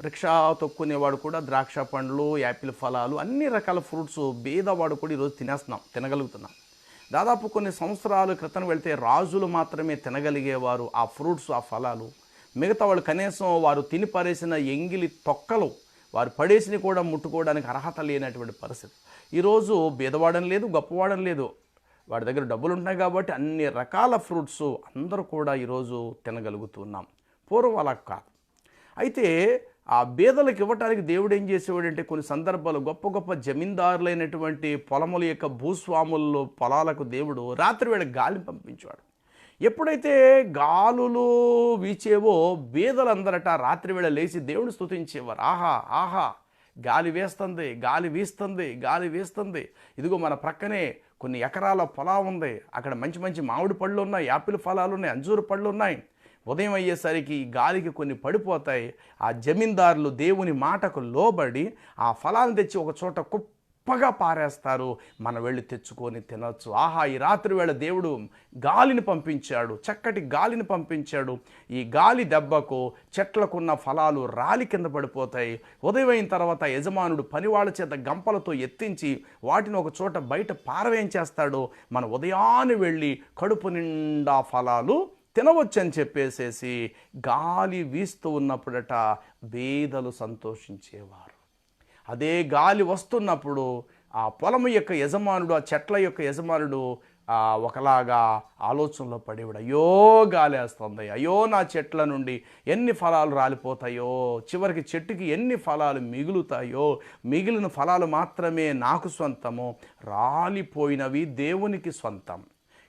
రిక్షా తొక్కునేవాడు కూడా ద్రాక్ష పండ్లు, యాపిల్ ఫలాలు, అన్ని రకాల ఫ్రూట్స్ బేదవాడు కూడా ఈరోజు తినగలుగుతున్నాం. దాదాపు కొన్ని సంవత్సరాల క్రితం వెళ్తే రాజులు మాత్రమే తినగలిగేవారు ఆ ఫ్రూట్స్, ఆ ఫలాలు. మిగతా వాళ్ళు కనీసం వారు తిని పడేసిన ఎంగిలి తొక్కలు వారు పడేసిని కూడా ముట్టుకోవడానికి అర్హత లేనటువంటి పరిస్థితి. ఈరోజు బీదవాడని లేదు, గొప్పవాడని లేదు, వాడి దగ్గర డబ్బులు ఉంటాయి కాబట్టి అన్ని రకాల ఫ్రూట్స్ అందరూ కూడా ఈరోజు తినగలుగుతున్నాం. పూర్వం అలా కాదు. అయితే ఆ బేదలకు ఇవ్వటానికి దేవుడు ఏం చేసేవాడంటే, కొన్ని సందర్భాలు గొప్ప గొప్ప జమీందారులైనటువంటి పొలముల భూస్వాముల్లో పొలాలకు దేవుడు రాత్రివేళ గాలిని పంపించేవాడు. ఎప్పుడైతే గాలులు వీచేవో బేదలందరట రాత్రివేళ లేచి దేవుని స్తుతించేవారు. ఆహా ఆహా, గాలి వేస్తుంది, గాలి వీస్తుంది, గాలి వీస్తుంది. ఇదిగో మన ప్రక్కనే కొన్ని ఎకరాల పొలం ఉంది, అక్కడ మంచి మంచి మామిడి పళ్ళు ఉన్నాయి, యాపిల్ ఫలాలు ఉన్నాయి, అంజూరు పళ్ళు ఉన్నాయి. ఉదయం అయ్యేసరికి ఈ గాలికి కొన్ని పడిపోతాయి. ఆ జమీందారులు దేవుని మాటకు లోబడి ఆ ఫలాలను తెచ్చి ఒక చోట కుప్పగా పారేస్తారు. మనం వెళ్ళి తెచ్చుకొని తినొచ్చు. ఆహా, ఈ రాత్రి వేళ దేవుడు గాలిని పంపించాడు, చక్కటి గాలిని పంపించాడు. ఈ గాలి దెబ్బకు చెట్లకున్న ఫలాలు రాలి కింద పడిపోతాయి. ఉదయం అయిన తర్వాత యజమానుడు పనివాళ్ళ చేత గంపలతో ఎత్తించి వాటిని ఒక చోట బయట పారవేయించేస్తాడు. మన ఉదయాన్నే వెళ్ళి కడుపు నిండా ఫలాలు తినవచ్చని చెప్పేసేసి గాలి వీస్తూ ఉన్నప్పుడట బేదలు సంతోషించేవారు. అదే గాలి వస్తున్నప్పుడు ఆ పొలం యొక్క యజమానుడు, ఆ చెట్ల యొక్క యజమానుడు ఒకలాగా ఆలోచనలో పడేవాడు. అయ్యో గాలి వేస్తుంది, అయ్యో నా చెట్ల నుండి ఎన్ని ఫలాలు రాలిపోతాయో, చివరికి చెట్టుకి ఎన్ని ఫలాలు మిగులుతాయో, మిగిలిన ఫలాలు మాత్రమే నాకు సొంతము, రాలిపోయినవి దేవునికి సొంతం.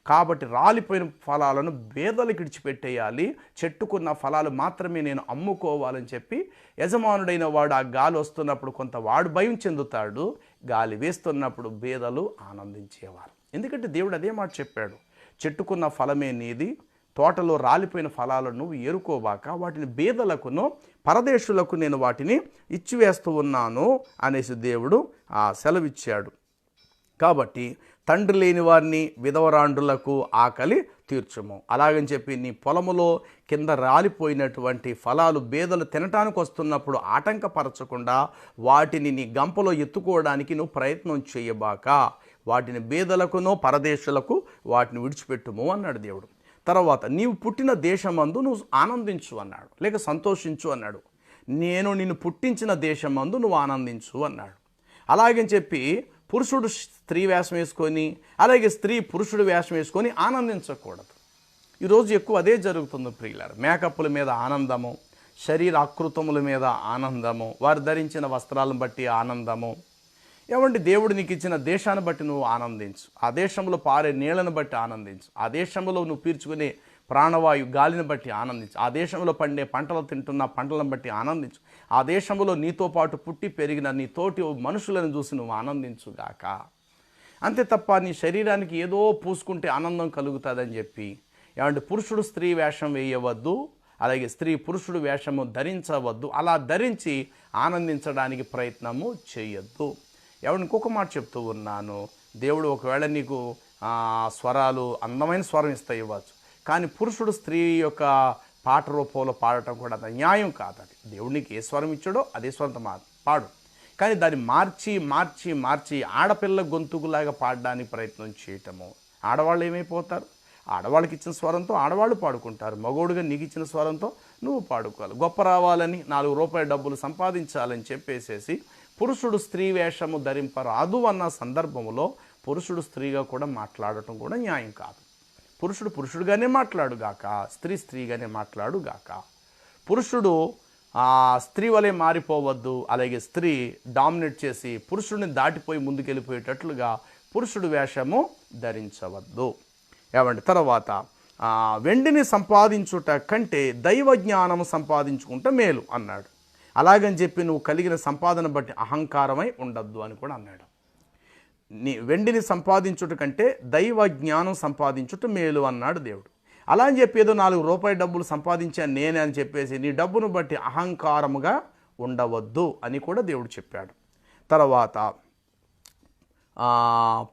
కాబట్టి రాలిపోయిన ఫలాలను బేదలకు ఇడిచిపెట్టేయాలి, చెట్టుకున్న ఫలాలు మాత్రమే నేను అమ్ముకోవాలని చెప్పి యజమానుడైన వాడు ఆ గాలి వస్తున్నప్పుడు కొంత వాడు భయం చెందుతాడు, గాలి వేస్తున్నప్పుడు బేదలు ఆనందించేవారు. ఎందుకంటే దేవుడు అదే మాట చెప్పాడు, చెట్టుకున్న ఫలమే నీది, తోటలో రాలిపోయిన ఫలాలను ఏరుకోవాక వాటిని బేదలకును పరదేశులకు నేను వాటిని ఇచ్చివేస్తూ ఉన్నాను అనేసి దేవుడు సెలవిచ్చాడు. కాబట్టి తండ్రి లేని వారిని విధవరాండులకు ఆకలి తీర్చుము. అలాగని చెప్పి నీ పొలములో కింద రాలిపోయినటువంటి ఫలాలు బేదలు తినటానికి వస్తున్నప్పుడు ఆటంకపరచకుండా వాటిని నీ గంపలో ఎత్తుకోవడానికి నువ్వు ప్రయత్నం చేయబాక, వాటిని బేదలకునో పరదేశులకు వాటిని విడిచిపెట్టుము అన్నాడు దేవుడు. తర్వాత నీవు పుట్టిన దేశమందు నువ్వు ఆనందించు అన్నాడు, లేక సంతోషించు అన్నాడు. నేను నిన్ను పుట్టించిన దేశమందు నువ్వు ఆనందించు అన్నాడు. అలాగని చెప్పి పురుషుడు స్త్రీ వేషం వేసుకొని, అలాగే స్త్రీ పురుషుడు వేషం వేసుకొని ఆనందించకూడదు. ఈరోజు ఎక్కువ అదే జరుగుతుంది ప్రియులారా. మేకప్ల మీద ఆనందము, శరీర ఆకృతముల మీద ఆనందము, వారు ధరించిన వస్త్రాలను బట్టి ఆనందము. ఏమంటే దేవుడు నీకు ఇచ్చిన దేశాన్ని బట్టి నువ్వు ఆనందించు, ఆ దేశంలో పారే నీళ్లను బట్టి ఆనందించు, ఆ దేశంలో నువ్వు పీల్చుకునే ప్రాణవాయు గాలిని బట్టి ఆనందించు, ఆ దేశంలో పండే పంటలు తింటున్న పంటలను బట్టి ఆనందించు, ఆ దేశంలో నీతో పాటు పుట్టి పెరిగిన నీ తోటి మనుషులను చూసి నువ్వు ఆనందించుగాక. అంతే తప్ప నీ శరీరానికి ఏదో పూసుకుంటే ఆనందం కలుగుతుందని చెప్పి ఏమంటే పురుషుడు స్త్రీ వేషం వేయవద్దు, అలాగే స్త్రీ పురుషుడు వేషము ధరించవద్దు. అలా ధరించి ఆనందించడానికి ప్రయత్నము చేయొద్దు. ఎవరు ఇంకొక మాట చెప్తూ ఉన్నాను, దేవుడు ఒకవేళ నీకు స్వరాలు అందమైన స్వరం ఇవ్వచ్చు, కానీ పురుషుడు స్త్రీ యొక్క పాట రూపంలో పాడటం కూడా అది న్యాయం కాదు. అది దేవునికి ఏ స్వరం ఇచ్చాడో అదే స్వరంతో పాడు, కానీ దాన్ని మార్చి మార్చి మార్చి ఆడపిల్ల గొంతుకులాగా పాడడానికి ప్రయత్నం చేయటము. ఆడవాళ్ళు ఏమైపోతారు? ఆడవాళ్ళకి ఇచ్చిన స్వరంతో ఆడవాళ్ళు పాడుకుంటారు, మగోడుగా నీకు ఇచ్చిన స్వరంతో నువ్వు పాడుకోవాలి. గొప్ప రావాలని, ₹4 డబ్బులు సంపాదించాలని చెప్పేసేసి పురుషుడు స్త్రీ వేషము ధరింపరాదు అన్న సందర్భంలో పురుషుడు స్త్రీగా కూడా మాట్లాడటం కూడా న్యాయం కాదు. పురుషుడు పురుషుడుగానే మాట్లాడుగాక, స్త్రీ స్త్రీగానే మాట్లాడుగాక. పురుషుడు స్త్రీ వలె మారిపోవద్దు, అలాగే స్త్రీ డామినేట్ చేసి పురుషుడిని దాటిపోయి ముందుకెళ్ళిపోయేటట్లుగా పురుషుడు వేషము ధరించవద్దు. ఏమండి? తర్వాత వెండిని సంపాదించుట కంటే దైవ జ్ఞానము సంపాదించుకుంటే మేలు అన్నాడు. అలాగని చెప్పి నువ్వు కలిగిన సంపాదన బట్టి అహంకారమై ఉండద్దు అని కూడా అన్నాడు. వెండిని సంపాదించుట కంటే దైవ జ్ఞానం సంపాదించుట మేలు అన్నాడు దేవుడు. అలా అని చెప్పి ఏదో ₹4 డబ్బులు సంపాదించాను నేనే అని చెప్పేసి నీ డబ్బును బట్టి అహంకారముగా ఉండవద్దు అని కూడా దేవుడు చెప్పాడు. తర్వాత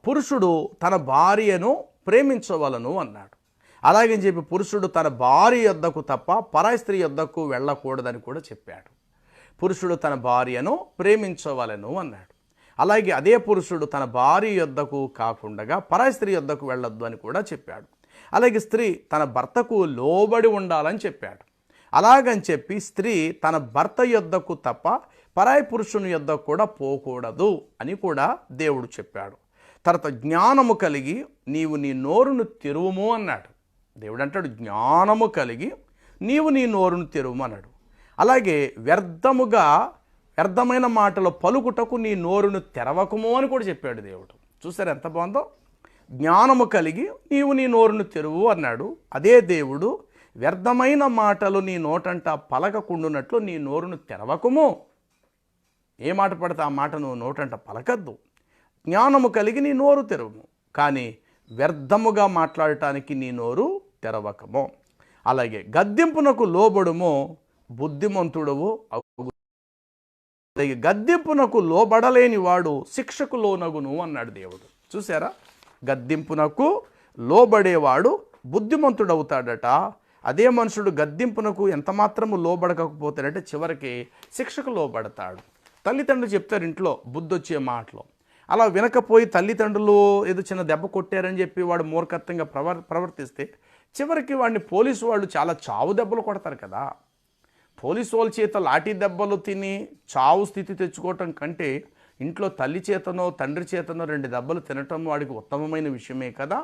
పురుషుడు తన భార్యను ప్రేమించవలను అన్నాడు. అలాగని చెప్పి పురుషుడు తన భార్య యొద్దకు తప్ప పరాయి స్త్రీ యొద్దకు వెళ్ళకూడదని కూడా చెప్పాడు. పురుషుడు తన భార్యను ప్రేమించవలను అన్నాడు. అలాగే అదే పురుషుడు తన భార్య యొద్దకు కాకుండా పరాయి స్త్రీ యొద్దకు వెళ్ళొద్దు అని కూడా చెప్పాడు. అలాగే స్త్రీ తన భర్తకు లోబడి ఉండాలని చెప్పాడు. అలాగని చెప్పి స్త్రీ తన భర్త యొద్దకు తప్ప పరాయి పురుషుని యొద్దకు కూడా పోకూడదు అని కూడా దేవుడు చెప్పాడు. తర్వాత జ్ఞానము కలిగి నీవు నీ నోరును తెరువుము అన్నాడు. దేవుడు అంటాడు జ్ఞానము కలిగి నీవు నీ నోరును తెరువుము అన్నాడు. అలాగే వ్యర్థమైన మాటలు పలుకుటకు నీ నోరును తెరవకము అని కూడా చెప్పాడు దేవుడు. చూసారు ఎంత బాగుందో? జ్ఞానము కలిగి నీవు నీ నోరును తెరువు అన్నాడు. అదే దేవుడు వ్యర్థమైన మాటలు నీ నోటంట పలకకుండునట్లు నీ నోరును తెరవకము. ఏ మాట పడితే ఆ మాట నువ్వు నోటంట పలకద్దు. జ్ఞానము కలిగి నీ నోరు తెరవము, కానీ వ్యర్థముగా మాట్లాడటానికి నీ నోరు తెరవకము. అలాగే గద్దింపునకు లోబడుము, బుద్ధిమంతుడవు. గద్దింపునకు లోబడలేని వాడు శిక్షకు లోనగును అన్నాడు దేవుడు. చూసారా? గద్దింపునకు లోబడేవాడు బుద్ధిమంతుడవుతాడట. అదే మనుషుడు గద్దింపునకు ఎంత మాత్రము లోబడకపోతాడంటే చివరికి శిక్షకు లోబడతాడు. తల్లిదండ్రులు చెప్తారు ఇంట్లో బుద్ధి వచ్చే మాటలు, అలా వినకపోయి తల్లిదండ్రులు ఏదో చిన్న దెబ్బ కొట్టారని చెప్పి వాడు మూర్ఖత్వంగా ప్రవర్తిస్తే చివరికి వాడిని పోలీసు వాళ్ళు చాలా చావు దెబ్బలు కొడతారు కదా. పోలీసు వాళ్ళ చేత లాఠీ దెబ్బలు తిని చావు స్థితి తెచ్చుకోవటం కంటే ఇంట్లో తల్లి చేతనో తండ్రి చేతనో 2 దెబ్బలు తినటం వాడికి ఉత్తమమైన విషయమే కదా.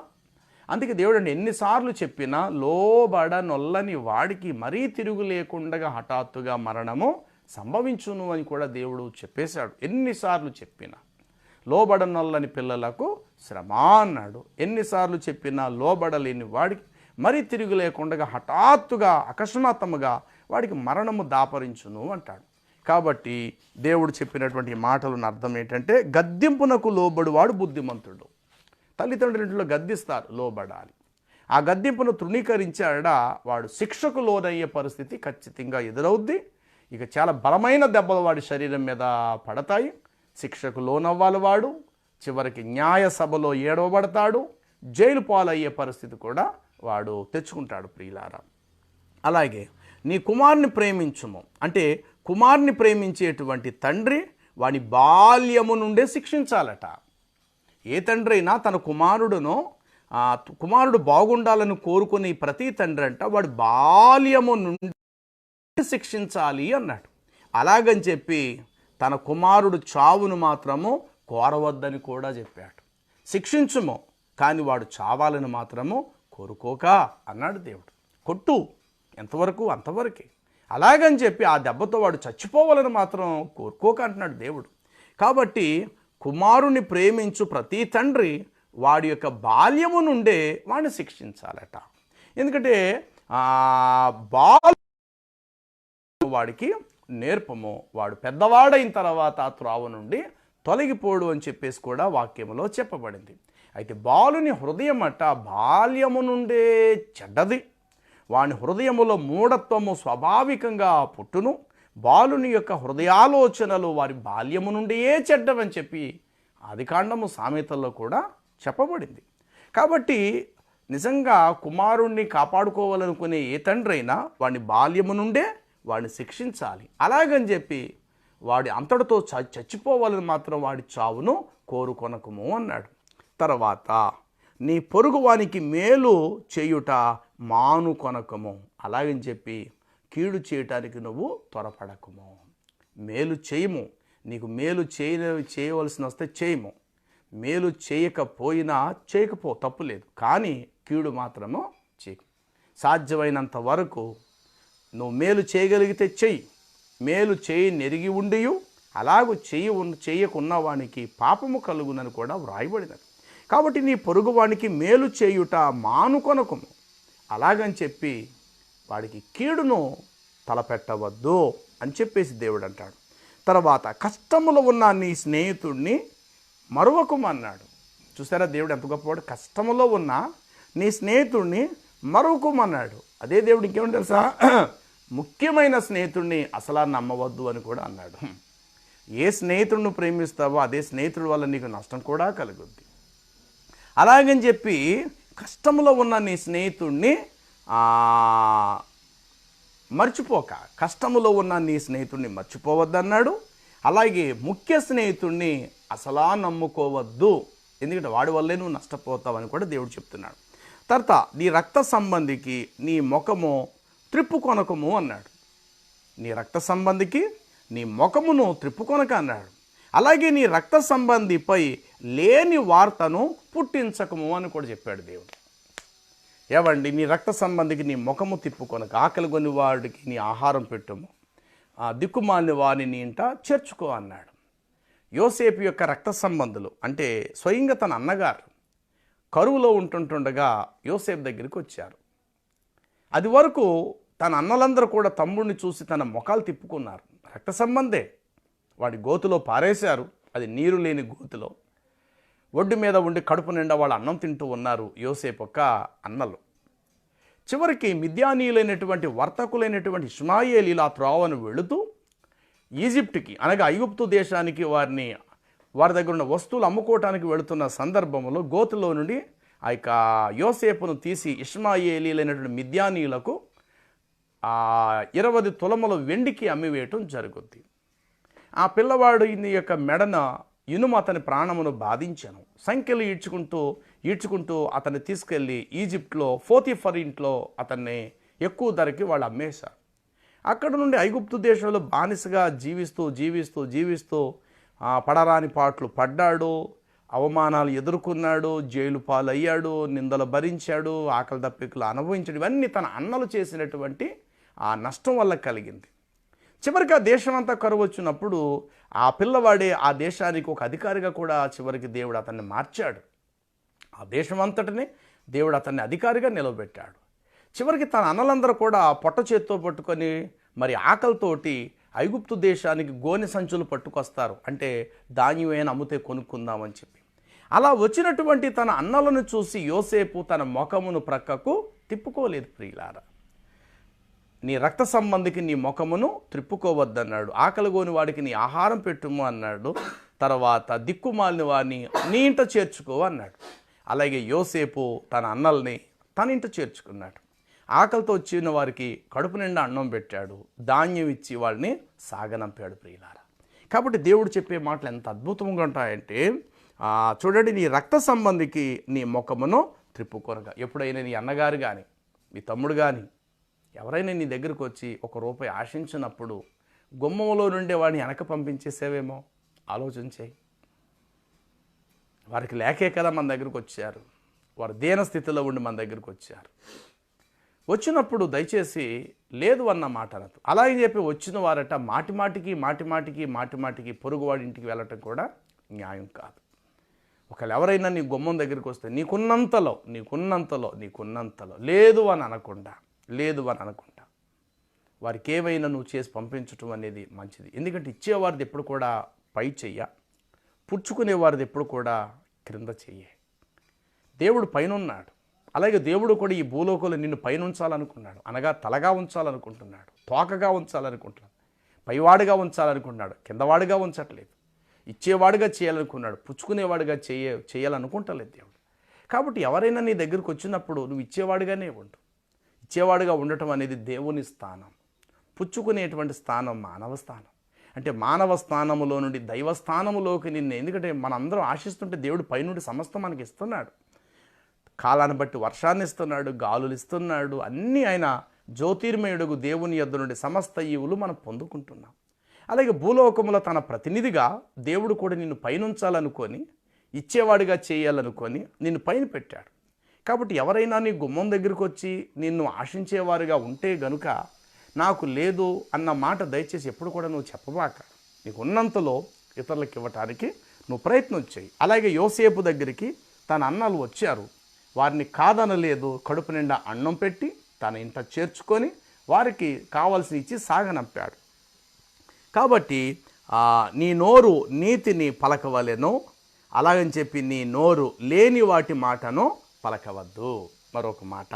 అందుకే దేవుడు అంటే ఎన్నిసార్లు చెప్పినా లోబడనొల్లని వాడికి మరీ తిరుగు లేకుండా హఠాత్తుగా మరణము సంభవించును అని కూడా దేవుడు చెప్పేశాడు. ఎన్నిసార్లు చెప్పినా లోబడనొల్లని పిల్లలకు శ్రమ అన్నాడు. ఎన్నిసార్లు చెప్పినా లోబడలేని వాడికి మరీ తిరుగు లేకుండా హఠాత్తుగా అకస్మాత్తుగా వాడికి మరణము దాపరించును అంటాడు. కాబట్టి దేవుడు చెప్పినటువంటి మాటలను అర్థం ఏంటంటే గద్దింపునకు లోబడువాడు బుద్ధిమంతుడు. తల్లిదండ్రుల ఇంట్లో గద్దిస్తారు, లోబడాలి. ఆ గద్దింపును తృణీకరించాడా వాడు శిక్షకు లోనయ్యే పరిస్థితి ఖచ్చితంగా ఎదురవుద్ది. ఇక చాలా బలమైన దెబ్బలు వాడి శరీరం మీద పడతాయి. శిక్షకు లోనవ్వాలి వాడు. చివరికి న్యాయ సభలో ఏడవబడతాడు. జైలు పాలయ్యే పరిస్థితి కూడా వాడు తెచ్చుకుంటాడు. ప్రియులారా, అలాగే నీ కుమారుని ప్రేమించుము అంటే కుమారుని ప్రేమించేటువంటి తండ్రి వాని బాల్యము నుండే శిక్షించాలట. ఏ తండ్రి అయినా తన కుమారుడు బాగుండాలని కోరుకునే ప్రతి తండ్రి అంట వాడు బాల్యము నుండి శిక్షించాలి అన్నాడు. అలాగని చెప్పి తన కుమారుడు చావును మాత్రము కోరవద్దని కూడా చెప్పాడు. శిక్షించుము, కానీ వాడు చావాలని మాత్రము కోరుకోక అన్నాడు దేవుడు. కొట్టు, ఎంతవరకు అంతవరకే. అలాగని చెప్పి ఆ దెబ్బతో వాడు చచ్చిపోవాలని మాత్రం కోరుకోక అంటున్నాడు దేవుడు. కాబట్టి కుమారుని ప్రేమించు ప్రతి తండ్రి వాడి యొక్క బాల్యము నుండే వాడిని శిక్షించాలట. ఎందుకంటే వాడికి నేర్పము, వాడు పెద్దవాడైన తర్వాత ఆ త్రోవ నుండి తొలగిపోడు అని చెప్పేసి కూడా వాక్యములో చెప్పబడింది. అయితే బాలుని హృదయం అట బాల్యము నుండే చెడ్డది. వాని హృదయములో మూఢత్వము స్వాభావికంగా పుట్టును. బాలుని యొక్క హృదయాలోచనలు వారి బాల్యము నుండే చెడ్డవని చెప్పి ఆదికాండము సామెతల్లో కూడా చెప్పబడింది. కాబట్టి నిజంగా కుమారుణ్ణి కాపాడుకోవాలనుకునే ఏ తండ్రి అయినా వాడిని బాల్యము నుండే వాడిని శిక్షించాలి. అలాగని చెప్పి వాడి అంతటితో చచ్చిపోవాలని మాత్రం వాడి చావును కోరుకొనకము అన్నాడు. తర్వాత నీ పొరుగువానికి మేలు చేయుట మానుకొనకము. అలాగని చెప్పి కీడు చేయటానికి నువ్వు త్వరపడకము. మేలు చేయము, నీకు మేలు చేయవలసిన వస్తే చేయము, మేలు చేయకపోయినా చేయకపో, తప్పులేదు. కానీ కీడు మాత్రము చేయకు. సాధ్యమైనంత వరకు నువ్వు మేలు చేయగలిగితే చెయ్యి. మేలు చేయి నెరిగి ఉండియు అలాగూ చేయకున్న వానికి పాపము కలుగునని కూడా వ్రాయబడినది. కాబట్టి నీ పొరుగువానికి మేలు చేయుట మానుకొనకము. అలాగని చెప్పి వాడికి కీడును తలపెట్టవద్దు అని చెప్పేసి దేవుడు అంటాడు. తర్వాత కష్టములో ఉన్న నీ స్నేహితుడిని మరువకుమన్నాడు. చూసారా దేవుడు ఎంత గొప్పవాడు. కష్టములో ఉన్న నీ స్నేహితుడిని మరువకుమన్నాడు. అదే దేవుడు ఇంకేమని తెలుసా, ముఖ్యమైన స్నేహితుడిని అసలా నమ్మవద్దు అని కూడా అన్నాడు. ఏ స్నేహితుడిని ప్రేమిస్తావో అదే స్నేహితుడి వల్ల నీకు నష్టం కూడా కలుగుద్ది. అలాగని చెప్పి కష్టంలో ఉన్న నీ స్నేహితుడిని మర్చిపోక, కష్టములో ఉన్న నీ స్నేహితుడిని మర్చిపోవద్దన్నాడు. అలాగే ముఖ్య స్నేహితుడిని అసలా నమ్ముకోవద్దు, ఎందుకంటే వాడి వల్లే నువ్వు నష్టపోతావని కూడా దేవుడు చెప్తున్నాడు. తర్వాత నీ రక్త సంబంధికి నీ ముఖము త్రిప్పుకొనకము అన్నాడు. నీ రక్త సంబంధికి నీ ముఖమును త్రిప్పుకొనక అన్నాడు. అలాగే నీ రక్త సంబంధిపై లేని వార్తను పుట్టించకము అని కూడా చెప్పాడు దేవుడు. ఏవండి, నీ రక్త సంబంధికి నీ ముఖము తిప్పుకొనక, ఆకలి కొని వాడికి నీ ఆహారం పెట్టుము, దిక్కుమాలిన వారిని నీ ఇంట చేర్చుకో అన్నాడు. యోసేపు యొక్క రక్త సంబంధులు అంటే స్వయంగా తన అన్నగారు కరువులో ఉంటుండగా యోసేపు దగ్గరికి వచ్చారు. అది వరకు తన అన్నలందరూ కూడా తమ్ముడిని చూసి తన ముఖాలు తిప్పుకున్నారు. రక్త సంబంధే, వాడి గోతులో పారేశారు. అది నీరు లేని గోతులో ఒడ్డు మీద ఉండి కడుపు నిండా వాళ్ళు అన్నం తింటూ ఉన్నారు యోసేపు యొక్క అన్నలు. చివరికి మిద్యానీయులైనటువంటి వర్తకులైనటువంటి ఇష్మాయేలీలు ఆ త్రోవను వెళుతూ ఈజిప్ట్కి అనగా ఐగుప్తు దేశానికి వారి దగ్గర ఉన్న వస్తువులు అమ్ముకోవటానికి వెళుతున్న సందర్భంలో గోతులో నుండి ఆ యొక్క యోసేపును తీసి ఇష్మాయేలీలైనటువంటి మిద్యానీయులకు 20 తులముల వెండికి అమ్మివేయటం జరుగుద్ది. ఆ పిల్లవాడు ఈ యొక్క మెడన ఇనుము అతని ప్రాణమును బాధించాను. సంఖ్యలు ఈడ్చుకుంటూ అతన్ని తీసుకెళ్ళి ఈజిప్ట్లో పోతీఫర్ ఇంట్లో అతన్ని ఎక్కువ ధరకి వాళ్ళు అమ్మేశారు. అక్కడ నుండి ఐగుప్తు దేశంలో బానిసగా జీవిస్తూ పడరాని పాట్లు పడ్డాడు, అవమానాలు ఎదుర్కొన్నాడు, జైలు పాలయ్యాడు, నిందలు భరించాడు, ఆకలి దప్పికలు అనుభవించాడు. ఇవన్నీ తన అన్నలు చేసినటువంటి ఆ నష్టం వల్ల కలిగింది. చివరికి ఆ దేశం అంతా కరువు వచ్చినప్పుడు ఆ పిల్లవాడే ఆ దేశానికి ఒక అధికారిగా కూడా చివరికి దేవుడు అతన్ని మార్చాడు. ఆ దేశం అంతటిని దేవుడు అతన్ని అధికారిగా నిలబెట్టాడు. చివరికి తన అన్నలందరూ కూడా పొట్ట చేత్తో పట్టుకొని మరి ఆకలితోటి ఐగుప్తు దేశానికి గోనె సంచులు పట్టుకొస్తారు. అంటే ధాన్యమైన అమ్ముతే కొనుక్కుందామని చెప్పి. అలా వచ్చినటువంటి తన అన్నలను చూసి యోసేపు తన ముఖమును ప్రక్కకు తిప్పుకోలేదు. ప్రియులారా, నీ రక్త సంబంధికి నీ ముఖమును త్రిప్పుకోవద్దన్నాడు. ఆకలిగోని వాడికి నీ ఆహారం పెట్టుము అన్నాడు. తర్వాత దిక్కుమాలిన వాడిని నీ ఇంట చేర్చుకో అన్నాడు. అలాగే యోసేపు తన అన్నల్ని తన ఇంట చేర్చుకున్నాడు. ఆకలితో వచ్చిన వారికి కడుపు నిండా అన్నం పెట్టాడు, ధాన్యం ఇచ్చి వాళ్ళని సాగనంపాడు. ప్రియులారా, కాబట్టి దేవుడు చెప్పే మాటలు ఎంత అద్భుతంగా ఉంటాయంటే, చూడండి, నీ రక్త సంబంధికి నీ ముఖమును త్రిప్పుకొనగా. ఎప్పుడైనా నీ అన్నగారు కానీ నీ తమ్ముడు కానీ ఎవరైనా నీ దగ్గరకు వచ్చి ₹1 ఆశించినప్పుడు గుమ్మంలో నుండే వాడిని వెనక పంపించేసేవేమో ఆలోచించేయి. వారికి లేకే కదా మన దగ్గరకు వచ్చారు, వారు దీన స్థితిలో ఉండి మన దగ్గరకు వచ్చారు. వచ్చినప్పుడు దయచేసి లేదు అన్న మాట అనదు. అలాగే చెప్పి వచ్చిన వారట మాటిమాటికి పొరుగువాడి ఇంటికి వెళ్ళటం కూడా న్యాయం కాదు. ఒకవేళ ఎవరైనా నీ గుమ్మం దగ్గరికి వస్తే నీకున్నంతలో లేదు అని అనకుండా వారికి ఏమైనా నువ్వు చేసి పంపించటం అనేది మంచిది. ఎందుకంటే ఇచ్చేవారిది ఎప్పుడు కూడా పై చెయ్య, పుచ్చుకునేవారిది ఎప్పుడు కూడా క్రింద చెయ్యే. దేవుడు పైన ఉన్నాడు. అలాగే దేవుడు కూడా ఈ భూలోకంలో నిన్ను పైన ఉంచాలనుకున్నాడు, అనగా తలగా ఉంచాలనుకుంటున్నాడు, తోకగా ఉంచాలనుకుంటున్నాడు, పైవాడుగా ఉంచాలనుకుంటున్నాడు, కిందవాడుగా ఉంచట్లేదు. ఇచ్చేవాడుగా చేయాలనుకున్నాడు, పుచ్చుకునేవాడుగా చేయాలనుకుంటలేదు దేవుడు. కాబట్టి ఎవరైనా నీ దగ్గరికి వచ్చినప్పుడు నువ్వు ఇచ్చేవాడిగానే ఉండు. ఇచ్చేవాడిగా ఉండటం అనేది దేవుని స్థానం, పుచ్చుకునేటువంటి స్థానం మానవ స్థానం. అంటే మానవ స్థానములో నుండి దైవ స్థానములోకి నిన్ను, ఎందుకంటే మనందరం ఆశిస్తుంటే దేవుడు పైనుండి సమస్తం మనకి ఇస్తున్నాడు. కాలాన్ని బట్టి వర్షాన్ని ఇస్తున్నాడు, గాలులు ఇస్తున్నాడు, అన్నీ ఆయన జ్యోతిర్మయుడుగు దేవుని యొద్ద నుండి సమస్త ఈవులు మనం పొందుకుంటున్నాం. అలాగే భూలోకములో తన ప్రతినిధిగా దేవుడు కూడా నిన్ను పైనుంచాలనుకొని, ఇచ్చేవాడిగా చేయాలనుకొని నిన్ను పైన పెట్టాడు. కాబట్టి ఎవరైనా నీ గుమ్మం దగ్గరికి వచ్చి నిన్ను ఆశించేవారుగా ఉంటే గనుక నాకు లేదు అన్న మాట దయచేసి ఎప్పుడు కూడా నువ్వు చెప్పబాక. నీకు ఉన్నంతలో ఇతరులకు ఇవ్వటానికి నువ్వు ప్రయత్నం చేయి. అలాగే యోసేపు దగ్గరికి తన అన్నలు వచ్చారు, వారిని కాదనలేదు, కడుపు నిండా అన్నం పెట్టి తన ఇంట చేర్చుకొని వారికి కావాల్సి ఇచ్చి సాగనంపాడు. కాబట్టి నీ నోరు నీతిని పలకవలెను, అలాగని చెప్పి నీ నోరు లేని వాటి మాటను పలకవద్దు. మరొక మాట,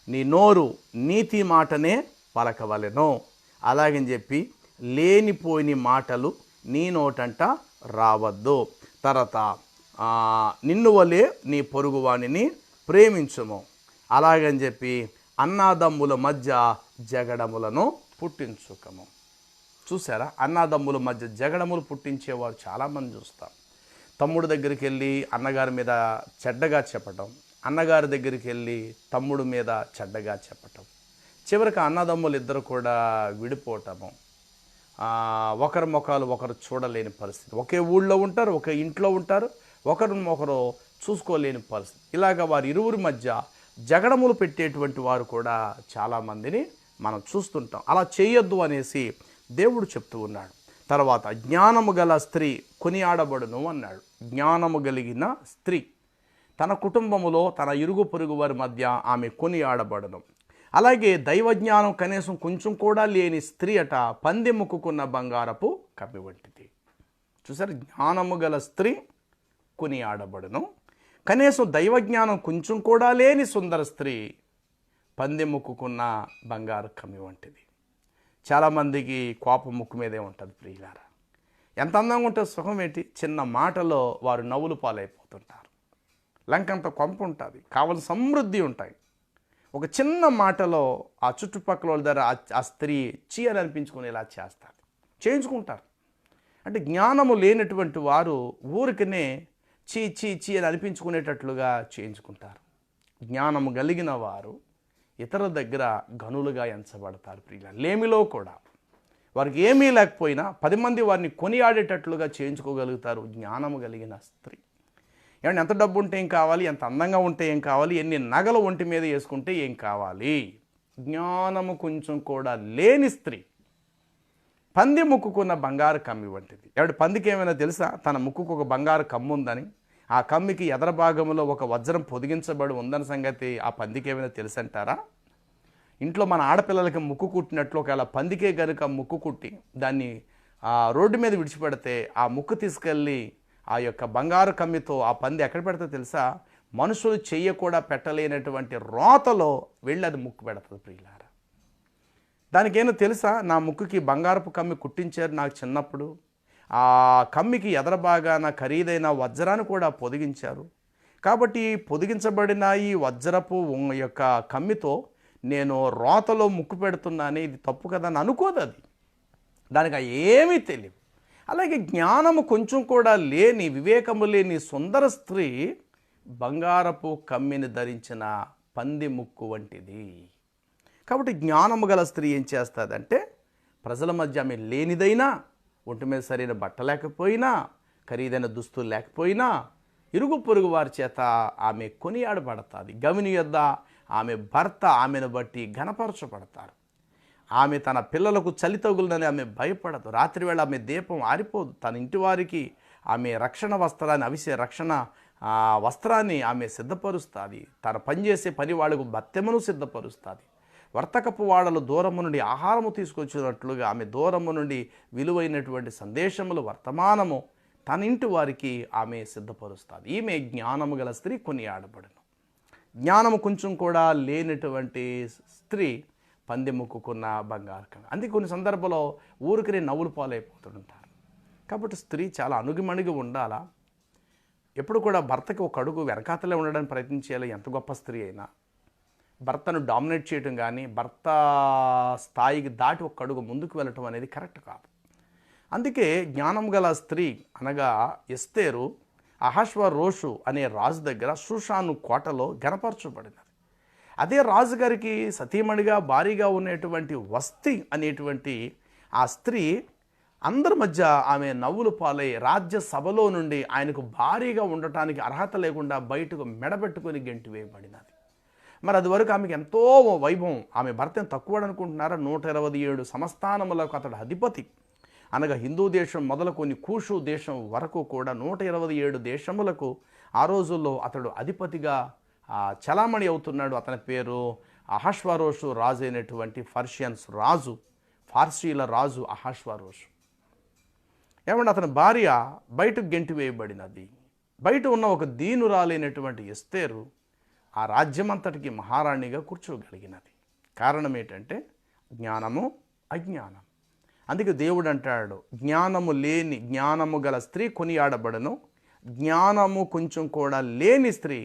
నీ నోరు నీతి మాటనే పలకవలెను, అలాగని చెప్పి లేనిపోయిన మాటలు నీ నోటంట రావద్దు. తర్వాత నిన్ను వలే నీ పొరుగువాణిని ప్రేమించుము, అలాగని చెప్పి అన్నాదమ్ముల మధ్య జగడములను పుట్టించుకము. చూసారా, అన్నాదమ్ముల మధ్య జగడములు పుట్టించేవారు చాలామంది చూస్తాం. తమ్ముడు దగ్గరికి వెళ్ళి అన్నగారి మీద చెడ్డగా చెప్పటం, అన్నగారి దగ్గరికి వెళ్ళి తమ్ముడు మీద చెడ్డగా చెప్పటం, చివరికి అన్నదమ్ములు ఇద్దరు కూడా విడిపోవటము, ఒకరి ముఖాలు ఒకరు చూడలేని పరిస్థితి. ఒకే ఊళ్ళో ఉంటారు, ఒకే ఇంట్లో ఉంటారు, ఒకరు చూసుకోలేని పరిస్థితి. ఇలాగ వారి ఇరువురి మధ్య జగడములు పెట్టేటువంటి వారు కూడా చాలామందిని మనం చూస్తుంటాం. అలా చేయొద్దు అనేసి దేవుడు చెప్తూ ఉన్నాడు. తర్వాత జ్ఞానము గల స్త్రీ కొనియాడబడును అన్నాడు. జ్ఞానము కలిగిన స్త్రీ తన కుటుంబములో తన ఇరుగు పొరుగు వారి మధ్య ఆమె కొనియాడబడును. అలాగే దైవజ్ఞానం కనీసం కొంచెం కూడా లేని స్త్రీ అట పందె ముక్కుకున్న బంగారపు కమ్మి వంటిది. చూసారు, జ్ఞానము గల స్త్రీ కొనియాడబడును. కనీసం దైవజ్ఞానం కొంచెం కూడా లేని సుందర స్త్రీ పందె ముక్కుకున్న బంగారు కమ్మి వంటిది. చాలామందికి కోపం ముక్కు మీదే ఉంటుంది ప్రియులారా. ఎంత అందంగా ఉంటుంది, సుఖం ఏంటి, చిన్న మాటలో వారు నవ్వులు పాలైపోతుంటారు. లంకంత కొంప ఉంటుంది, కావలసిన సమృద్ధి ఉంటాయి. ఒక చిన్న మాటలో ఆ చుట్టుపక్కల వాళ్ళ దగ్గర ఆ స్త్రీ చీ అని అనిపించుకునేలా చేస్తారు, చేయించుకుంటారు. అంటే జ్ఞానము లేనటువంటి వారు ఊరికనే చీ చీ చీ అని అనిపించుకునేటట్లుగా చేయించుకుంటారు. జ్ఞానము కలిగిన వారు ఇతరుల దగ్గర గనులుగా ఎంచబడతారు ప్రియుల. లేమిలో కూడా వారికి ఏమీ లేకపోయినా 10 మంది వారిని కొనియాడేటట్లుగా చేయించుకోగలుగుతారు జ్ఞానము కలిగిన స్త్రీ. ఏమంటే ఎంత డబ్బు ఉంటే ఏం కావాలి, ఎంత అందంగా ఉంటే ఏం కావాలి, ఎన్ని నగలు ఒంటి మీద వేసుకుంటే ఏం కావాలి, జ్ఞానము కొంచెం కూడా లేని స్త్రీ పంది ముక్కుకున్న బంగారు కమ్మి వంటిది. ఎవడి పందికి ఏమైనా తెలుసా తన ముక్కుకు ఒక బంగారు కమ్ము ఉందని, ఆ కమ్మికి ఎదర భాగంలో ఒక వజ్రం పొదిగించబడి ఉందని సంగతి ఆ పందికి ఏమైనా తెలుసంటారా? ఇంట్లో మన ఆడపిల్లలకి ముక్కు కుట్టినట్లు ఒకవేళ పందికే కనుక ముక్కు కుట్టి దాన్ని రోడ్డు మీద విడిచిపెడితే ఆ ముక్కు తీసుకెళ్ళి ఆ యొక్క బంగారు కమ్మితో ఆ పంది ఎక్కడ పెడతా తెలుసా? మనుషులు చెయ్య కూడా పెట్టలేనటువంటి రోతలో వెళ్ళి అది ముక్కు పెడుతుంది ప్రియులారా. దానికేమో తెలుసా, నా ముక్కుకి బంగారపు కమ్మి కుట్టించారు నాకు చిన్నప్పుడు, ఆ కమ్మికి ఎదర భాగాన ఖరీదైన వజ్రాన్ని కూడా పొదిగించారు, కాబట్టి పొదిగించబడిన ఈ వజ్రపు యొక్క కమ్మితో నేను రోతలో ముక్కు పెడుతున్నాను, ఇది తప్పు కదా అని అనుకోదు. అది దానికి ఏమీ తెలియదు. అలాగే జ్ఞానము కొంచెం కూడా లేని, వివేకము లేని సుందర స్త్రీ బంగారపు కమ్మిని ధరించిన పంది ముక్కు వంటిది. కాబట్టి జ్ఞానము గల స్త్రీ ఏం చేస్తుందంటే ప్రజల మధ్య ఆమె లేనిదైనా, ఒంటి మీద సరైన బట్ట లేకపోయినా, ఖరీదైన దుస్తులు లేకపోయినా ఇరుగు పొరుగు వారి చేత ఆమె కొనియాడబడతాది. గవిని యొద్ద ఆమె భర్త ఆమెను బట్టి ఘనపరచబడతారు. ఆమె తన పిల్లలకు చలి తగులునని ఆమె భయపడదు. రాత్రివేళ ఆమె దీపం ఆరిపోదు. తన ఇంటి వారికి ఆమె రక్షణ వస్త్రాన్ని, అవిసే రక్షణ వస్త్రాన్ని ఆమె సిద్ధపరుస్తుంది. తన పనిచేసే పని వాళ్ళకు బత్తెమును సిద్ధపరుస్తుంది. వర్తకపు వాడలు దూరము నుండి ఆహారము తీసుకొచ్చినట్లుగా ఆమె దూరము నుండి విలువైనటువంటి సందేశములు, వర్తమానము తన ఇంటి వారికి ఆమె సిద్ధపరుస్తుంది. ఈమె జ్ఞానము గల స్త్రీ కొనియాడబడును. జ్ఞానము కొంచెం కూడా లేనటువంటి స్త్రీ పంది ముక్కుకున్న బంగారు కమ్మి. అందుకే కొన్ని సందర్భంలో ఊరికనే నవ్వులు పాలైపోతుంటారు. కాబట్టి స్త్రీ చాలా అణుగిమణిగి ఉండాలా. ఎప్పుడు కూడా భర్తకి ఒక అడుగు వెనకాతలే ఉండడానికి ప్రయత్నం చేయాలి. ఎంత గొప్ప స్త్రీ అయినా భర్తను డామినేట్ చేయడం కానీ, భర్త స్థాయికి దాటి ఒక అడుగు ముందుకు వెళ్ళటం అనేది కరెక్ట్ కాదు. అందుకే జ్ఞానం గల స్త్రీ అనగా ఎస్తేరు అహష్వరోషు అనే రాజు దగ్గర షూషాను కోటలో గనపరచబడినది. అదే రాజుగారికి సతీమణిగా భారీగా ఉన్నటువంటి వస్తి అనేటువంటి ఆ స్త్రీ అందరి మధ్య ఆమె నవ్వులు పాలై రాజ్య సభలో నుండి ఆయనకు భారీగా ఉండటానికి అర్హత లేకుండా బయటకు మెడబెట్టుకొని గెంటి వేయబడినది. మరి అది వరకు ఆమెకు ఎంతో వైభవం. ఆమె భర్తను తక్కువ అనుకుంటున్నారా? 127 సంస్థానములకు అతడు అధిపతి అనగా హిందూ దేశం మొదలుకొని కూషు దేశం వరకు కూడా 127 దేశములకు ఆ రోజుల్లో అతడు అధిపతిగా చలామణి అవుతున్నాడు. అతని పేరు అహష్వరోషు రాజు అయినటువంటి పర్షియన్స్ రాజు, ఫార్సీల రాజు అహష్వరోషు. ఏమంటే అతని భార్య బయటకు గెంటి వేయబడినది. బయట ఉన్న ఒక దీనురాలైనటువంటి ఎస్తేరు ఆ రాజ్యమంతటికి మహారాణిగా కూర్చోగలిగినది. కారణం ఏంటంటే జ్ఞానము, అజ్ఞానం. అందుకే దేవుడు అంటాడు, జ్ఞానము గల స్త్రీ కొనియాడబడను, జ్ఞానము కొంచెం కూడా లేని స్త్రీ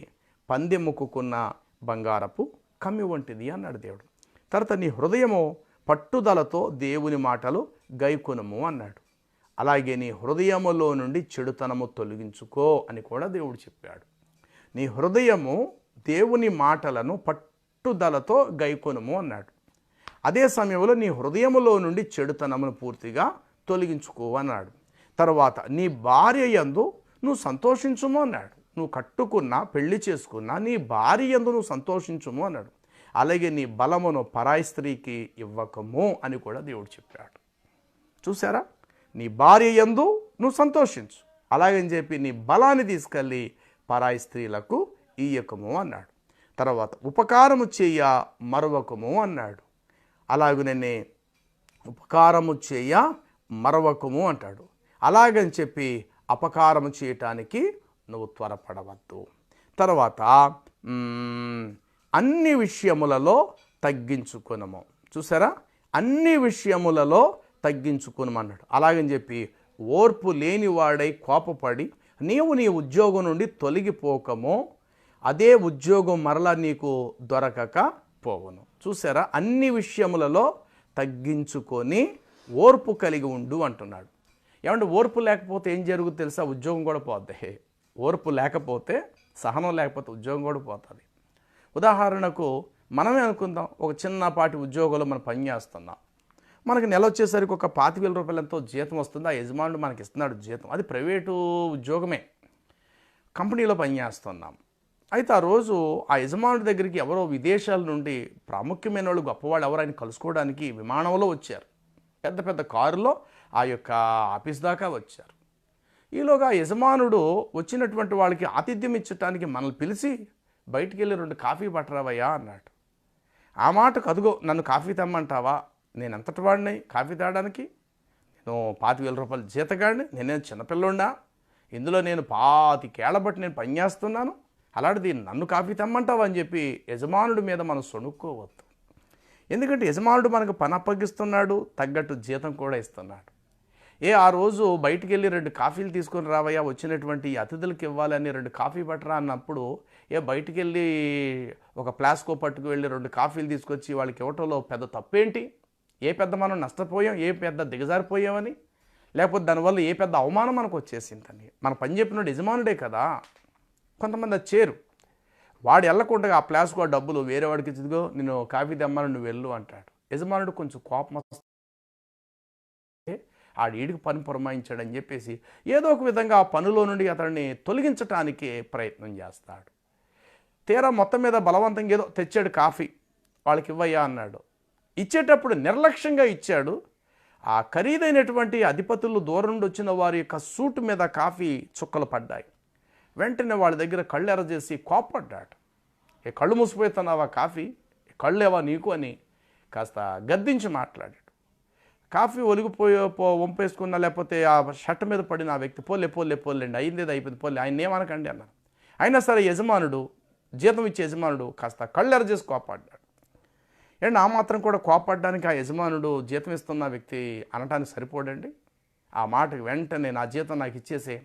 పందెముక్కున్న బంగారపు కమ్మి వంటిది అన్నాడు దేవుడు. తర్వాత నీ హృదయము పట్టుదలతో దేవుని మాటలు గైకొనుము అన్నాడు. అలాగే నీ హృదయములో నుండి చెడుతనము తొలగించుకో అని కూడా దేవుడు చెప్పాడు. నీ హృదయము దేవుని మాటలను పట్టుదలతో గైకొనుము అన్నాడు. అదే సమయంలో నీ హృదయములో నుండి చెడుతనమును పూర్తిగా తొలగించుకో అన్నాడు. తర్వాత నీ భార్య యందు నువ్వు సంతోషించుము అన్నాడు. నువ్వు కట్టుకున్నా, పెళ్లి చేసుకున్నా నీ భార్య యందు నువ్వు సంతోషించుము అన్నాడు. అలాగే నీ బలమును పరాయి స్త్రీకి ఇవ్వకము అని కూడా దేవుడు చెప్పాడు. చూసారా? నీ భార్య యందు నువ్వు సంతోషించు, అలాగని చెప్పి నీ బలాన్ని తీసుకెళ్ళి పరాయి స్త్రీలకు ఇయ్యకము అన్నాడు. తర్వాత ఉపకారము చేయ మరవకము అన్నాడు. అలాగనే ఉపకారము చేయ మరవకము అంటాడు. అలాగని చెప్పి అపకారము చేయటానికి నువ్వు త్వరపడవద్దు. తర్వాత అన్ని విషయములలో తగ్గించుకునము. చూసారా? అన్ని విషయములలో తగ్గించుకునమన్నాడు. అలాగని చెప్పి ఓర్పు లేనివాడై కోపపడి నీవు నీ ఉద్యోగం నుండి తొలగిపోకము, అదే ఉద్యోగం మరలా నీకు దొరకక పోవును. చూసారా? అన్ని విషయములలో తగ్గించుకొని ఓర్పు కలిగి ఉండు అంటున్నాడు. ఏమంటే ఓర్పు లేకపోతే ఏం జరుగుతుంది తెలుసా? ఉద్యోగం కూడా పోద్ది. ఓర్పు లేకపోతే, సహనం లేకపోతే ఉద్యోగం కూడా పోతుంది. ఉదాహరణకు మనమే అనుకుందాం, ఒక చిన్నపాటి ఉద్యోగంలో మనం పనిచేస్తున్నాం. మనకి నెల వచ్చేసరికి ఒక 25,000 రూపాయలు ఎంతో జీతం వస్తుంది. ఆ యజమానుడు మనకి ఇస్తున్నాడు జీతం. అది ప్రైవేటు ఉద్యోగమే, కంపెనీలో పనిచేస్తున్నాం. అయితే ఆ రోజు ఆ యజమానుడి దగ్గరికి ఎవరో విదేశాల నుండి ప్రాముఖ్యమైన వాళ్ళు, గొప్పవాళ్ళు ఎవరు ఆయన కలుసుకోవడానికి విమానంలో వచ్చారు. పెద్ద పెద్ద కారులో ఆ యొక్క ఆఫీస్ దాకా వచ్చారు. ఈలోగా యజమానుడు వచ్చినటువంటి వాళ్ళకి ఆతిథ్యం ఇచ్చటానికి మనల్ని పిలిచి బయటికి వెళ్ళి 2 కాఫీ పట్టరావయ్యా అన్నాడు. ఆ మాటకు అదుగో నన్ను కాఫీ తెమ్మంటావా? నేను ఎంతటి వాడిని కాఫీ తాగడానికి? నేను 25,000 రూపాయలు జీతగాడిని, నేనేం చిన్నపిల్లోడా? ఇందులో నేను 25 ఏళ్ల బట్టి నేను పనిచేస్తున్నాను, అలాంటిది నన్ను కాఫీ తెమ్మంటావా అని చెప్పి యజమానుడి మీద మనం సొనుక్కోవద్దు. ఎందుకంటే యజమానుడు మనకు పని అప్పగిస్తున్నాడు, తగ్గట్టు జీతం కూడా ఇస్తున్నాడు. ఆ రోజు బయటికి వెళ్ళి 2 కాఫీలు తీసుకొని రావయ్యా, వచ్చినటువంటి అతిథులకు ఇవ్వాలని 2 కాఫీ పట్టరా అన్నప్పుడు బయటికి వెళ్ళి ఒక ప్లాస్కో పట్టుకు వెళ్ళి 2 కాఫీలు తీసుకొచ్చి వాళ్ళకి ఇవ్వటంలో పెద్ద తప్పేంటి? పెద్ద మనం నష్టపోయాం, పెద్ద దిగజారిపోయామని, లేకపోతే దానివల్ల పెద్ద అవమానం మనకు వచ్చేసిందని. మన పని చెప్పినోడు యజమానుడే కదా. కొంతమంది అది చేరు, వాడు వెళ్ళకుండా ఆ ప్లాస్కో డబ్బులు వేరే వాడికి ఇచ్చిదిగో నేను కాఫీ తెమ్మని నువ్వు వెళ్ళు అంటాడు. యజమానుడు కొంచెం కోపం ఈడికి పని పురమాయించాడని చెప్పేసి ఏదో ఒక విధంగా ఆ పనిలో నుండి అతన్ని తొలగించడానికి ప్రయత్నం చేస్తాడు. తీరా మొత్తం మీద బలవంతంగా ఏదో తెచ్చాడు కాఫీ, వాళ్ళకి ఇవ్వయ్యా అన్నాడు. ఇచ్చేటప్పుడు నిర్లక్ష్యంగా ఇచ్చాడు. ఆ ఖరీదైనటువంటి అధిపతులు దూరం నుండి వచ్చిన వారి యొక్క సూటు మీద కాఫీ చుక్కలు పడ్డాయి. వెంటనే వాళ్ళ దగ్గర కళ్ళు ఎర్రజేసి కోప్పడ్డాడు. కళ్ళు మూసిపోతున్నావా కాఫీ, కళ్ళేవా నీకు అని కాస్త గద్దించి మాట్లాడాడు. కాఫీ వంపేసుకున్నా లేకపోతే ఆ షర్ట్ మీద పడిన ఆ వ్యక్తి పోలేండి అయిందేది అయిపోయింది, ఆయన ఏమనకండి అన్నాను. అయినా సరే యజమానుడు, జీతం ఇచ్చే యజమానుడు కాస్త కళ్ళు ఎర్రజేసి కోప్పడ్డాడు. ఆ మాత్రం కూడా కోపడ్డానికి ఆ యజమానుడు జీతం ఇస్తున్న వ్యక్తి అనటానికి సరిపోడండి. ఆ మాటకి వెంటనే నా జీతం నాకు ఇచ్చేసే,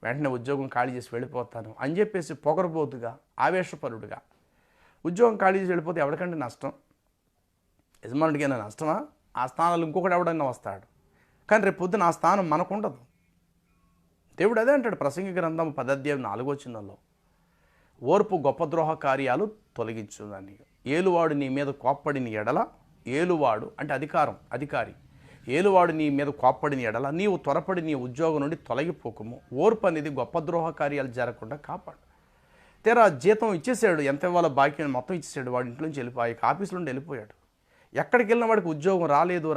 వెంటనే ఉద్యోగం ఖాళీ చేసి వెళ్ళిపోతాను అని చెప్పేసి పొగరబోతుగా, ఆవేశపరుడుగా ఉద్యోగం ఖాళీ చేసి వెళ్ళిపోతే ఎవరికంటే నష్టం? యజమానుడికైనా నష్టమా? ఆ స్థానాలు ఇంకొకటి ఎవడైనా వస్తాడు. కానీ రేపు పొద్దున ఆ స్థానం మనకుండదు. దేవుడు అదే అంటాడు ప్రసంగి గ్రంథం 10:4 ఓర్పు గొప్ప ద్రోహ కార్యాలు తొలగించుదని. ఏలువాడు నీ మీద కోప్పడిన ఎడల, ఏలువాడు అంటే అధికారి, ఏలువాడు నీ మీద కోప్పడిన ఎడల నీవు త్వరపడి నీ ఉద్యోగం నుండి తొలగిపోకము. ఓర్పు అనేది గొప్ప ద్రోహ కార్యాలు జరగకుండా కాపాడు. తీరా జీతం ఇచ్చేసాడు, ఎంత ఇవ్వాలో బాకీ మొత్తం ఇచ్చేసాడు. వాడి ఇంట్లో నుంచి వెళ్ళిపోయి ఆఫీస్ నుండి వెళ్ళిపోయాడు. ఎక్కడికి వెళ్ళిన వాడికి ఉద్యోగం రాలేదు.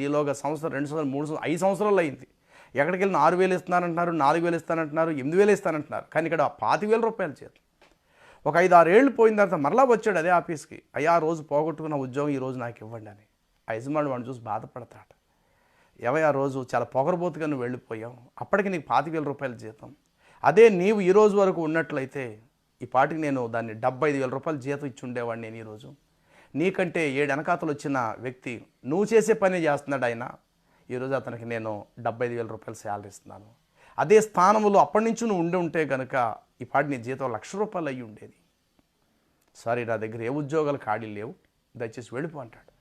ఈలోగా సంవత్సరం, 2 సంవత్సరాలు, 3 సంవత్సరాలు, 5 సంవత్సరాలు అయింది. ఎక్కడికి వెళ్ళిన 6,000 ఇస్తున్నారంటున్నారు, 4,000 ఇస్తానంటున్నారు, 8,000 ఇస్తానంటున్నారు. కానీ ఇక్కడ 25,000 రూపాయలు చేతి. ఒక 5-6 ఏళ్ళు పోయిన తర్వాత మరలా వచ్చాడు అదే ఆఫీస్కి. అయ్యా, రోజు పోగొట్టుకున్న ఉద్యోగం ఈరోజు నాకు ఇవ్వండి అని. ఆ యజమానుడు వాడిని చూసి బాధపడతాడు. ఆ రోజు చాలా పొగరబోతుగా నువ్వు వెళ్ళిపోయావు, అప్పటికి నీకు 25,000 రూపాయలు జీతం. అదే నీవు ఈ రోజు వరకు ఉన్నట్లయితే ఈ పాటికి నేను దాన్ని 75,000 రూపాయలు జీతం ఇచ్చి ఉండేవాడిని నేను ఈరోజు. నీకంటే 7 వెనకాతలు వచ్చిన వ్యక్తి నువ్వు చేసే పని చేస్తున్నాడు ఆయన. ఈరోజు అతనికి నేను 75,000 రూపాయలు శాలరీ ఇస్తున్నాను. అదే స్థానంలో అప్పటి నుంచి నువ్వు ఉంటే కనుక ఈ పాటి నీ జీతం 1,00,000 రూపాయలు అయ్యి ఉండేది. సారీ, నా దగ్గర ఏ ఉద్యోగాలు ఖాళీ లేవు, దయచేసి వెళ్ళిపో అంటాడు.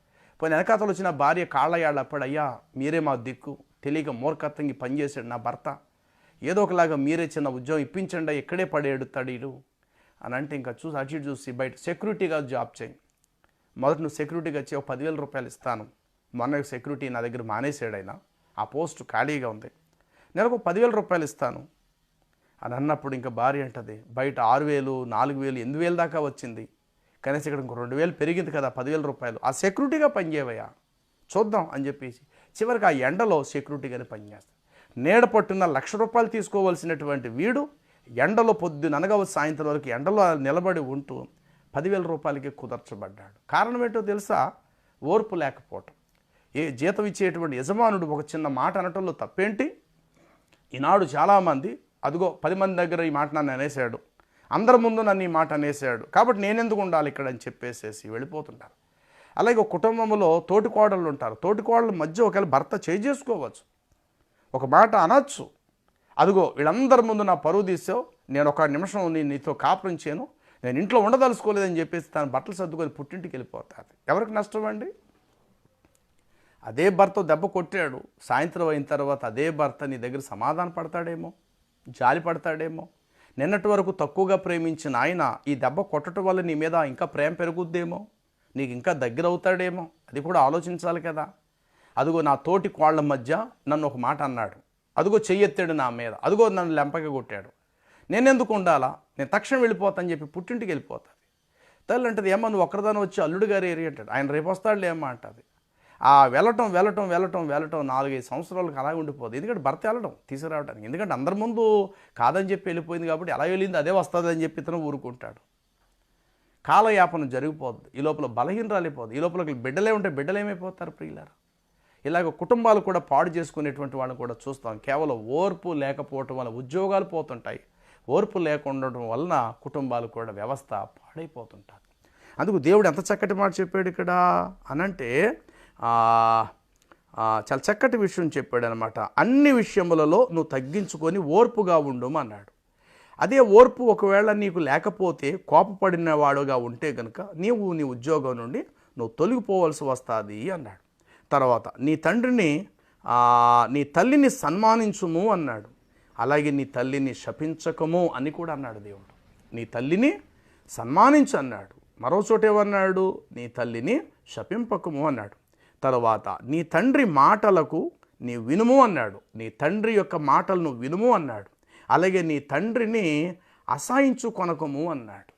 పోయిన వెనకాతలు వచ్చిన భార్య కాళ్ళయాళ్ళు అప్పుడు, అయ్యా మీరే మా దిక్కు, తెలియక మూర్ఖత్వంగా పనిచేసాడు నా భర్త, ఏదో ఒకలాగా మీరే చిన్న ఉద్యోగం ఇప్పించండి, ఇక్కడే పడేడుతాడు వీడు అని అంటే, ఇంకా చూసి అటు చూసి బయట సెక్యూరిటీగా జాబ్ చేయి. మొదట నువ్వు సెక్యూరిటీగా వచ్చి 10,000 రూపాయలు ఇస్తాను. మొన్న సెక్యూరిటీ నా దగ్గర మానేసాడు ఆయన, ఆ పోస్ట్ ఖాళీగా ఉంది, నెలకు 10,000 రూపాయలు ఇస్తాను అని అన్నప్పుడు ఇంకా భార్య అంటది, బయట 6,000, 4,000, 8,000 దాకా వచ్చింది, కనీసం ఇక్కడ ఇంకో 2,000 పెరిగింది కదా, 10,000 రూపాయలు ఆ సెక్యూరిటీగా పనిచేయవయ్యా, చూద్దాం అని చెప్పేసి చివరికి ఆ ఎండలో సెక్యూరిటీగానే పనిచేస్తాడు. నీడ పట్టున్న 1,00,000 రూపాయలు తీసుకోవాల్సినటువంటి వీడు ఎండలో పొద్దుననగా సాయంత్రం వరకు ఎండలో నిలబడి ఉంటూ 10,000 రూపాయలకి కుదర్చబడ్డాడు. కారణం ఏంటో తెలుసా? ఓర్పు లేకపోవటం. జీతం ఇచ్చేటువంటి యజమానుడు ఒక చిన్న మాట అనటంలో తప్పేంటి? ఈనాడు చాలామంది అదిగో 10 మంది దగ్గర ఈ మాట నన్ను అనేసాడు, అందరి ముందు నన్ను ఈ మాట అనేసాడు, కాబట్టి నేనెందుకు ఉండాలి ఇక్కడ అని చెప్పేసేసి వెళ్ళిపోతుంటారు. అలాగే ఒక కుటుంబంలో తోటికోడళ్ళు ఉంటారు. తోటికోడళ్ళ మధ్య ఒకవేళ భర్త చేసుకోవచ్చు, ఒక మాట అనొచ్చు, అదిగో వీళ్ళందరి ముందు నా పరువు తీసావు, నేను ఒక నిమిషం నీతో కాపురం చేయను, నేను ఇంట్లో ఉండదలుచుకోలేదని చెప్పేసి తన బట్టలు సర్దుకొని పుట్టింటికి వెళ్ళిపోతారు. ఎవరికి నష్టం అండి? అదే భర్త దెబ్బ కొట్టాడు, సాయంత్రం అయిన తర్వాత అదే భర్త నీ దగ్గర సమాధాన పడతాడేమో, జాలి పడతాడేమో. నిన్నటి వరకు తక్కువగా ప్రేమించిన ఆయన ఈ దెబ్బ కొట్టడం వల్ల నీ మీద ఇంకా ప్రేమ పెరుగుద్దేమో, నీకు ఇంకా దగ్గర అవుతాడేమో, అది కూడా ఆలోచించాలి కదా. అదిగో నా తోటి కోళ్ల మధ్య నన్ను ఒక మాట అన్నాడు, అదిగో చెయ్యెత్తాడు నా మీద, అదిగో నన్ను లెంపగా కొట్టాడు, నేనెందుకు ఉండాలా, నేను తక్షణం వెళ్ళిపోతాను చెప్పి పుట్టింటికి వెళ్ళిపోతుంది. తల్లి అంటది, ఏమో నువ్వు ఒక్కరిదాని వచ్చి అల్లుడు గారు ఏరి అంటాడు, ఆయన రేపు వస్తాడులే ఏమో అంటది. ఆ వెళ్ళటం 4-5 సంవత్సరాలకు అలాగే ఉండిపోదు. ఎందుకంటే భర్త వెళ్ళడం తీసుకురావడానికి, ఎందుకంటే అందరి ముందు కాదని చెప్పి వెళ్ళిపోయింది కాబట్టి ఎలా వెళ్ళింది అదే వస్తుంది అని చెప్పి ఇతను ఊరుకుంటాడు. కాలయాపన జరిగిపోద్ది, ఈ లోపల బలహీనరాలిపోద్ది, ఈ లోపల బిడ్డలే ఉంటే బిడ్డలు ఏమైపోతారు ప్రియులారా. ఇలాగ కుటుంబాలు కూడా పాడు చేసుకునేటువంటి వాళ్ళని కూడా చూస్తాం. కేవలం ఓర్పు లేకపోవటం వల్ల ఉద్యోగాలు పోతుంటాయి, ఓర్పు లేకుండటం వలన కుటుంబాలు కూడా వ్యవస్థ పాడైపోతుంటారు. అందుకు దేవుడు ఎంత చక్కటి మాట చెప్పాడు ఇక్కడ అనంటే, చాలా చక్కటి విషయం చెప్పాడు అనమాట. అన్ని విషయములలో నువ్వు తగ్గించుకొని ఓర్పుగా ఉండుము అన్నాడు. అదే ఓర్పు ఒకవేళ నీకు లేకపోతే, కోపపడిన వాడుగా ఉంటే కనుక నీవు నీ ఉద్యోగం నుండి నువ్వు తొలగిపోవలసి వస్తుంది అన్నాడు. తర్వాత నీ తల్లిని సన్మానించుము అన్నాడు. అలాగే నీ తల్లిని శపించకము అని కూడా అన్నాడు దేవుడు. నీ తల్లిని సన్మానించు అన్నాడు. మరో చోట ఏమన్నాడు? నీ తల్లిని శపింపకము అన్నాడు. తర్వాత నీ తండ్రి మాటలకు నీ వినుము అన్నాడు. నీ తండ్రి యొక్క మాటలు నువ్వు వినుము అన్నాడు. అలాగే నీ తండ్రిని అసహించుకొనకము అన్నాడు.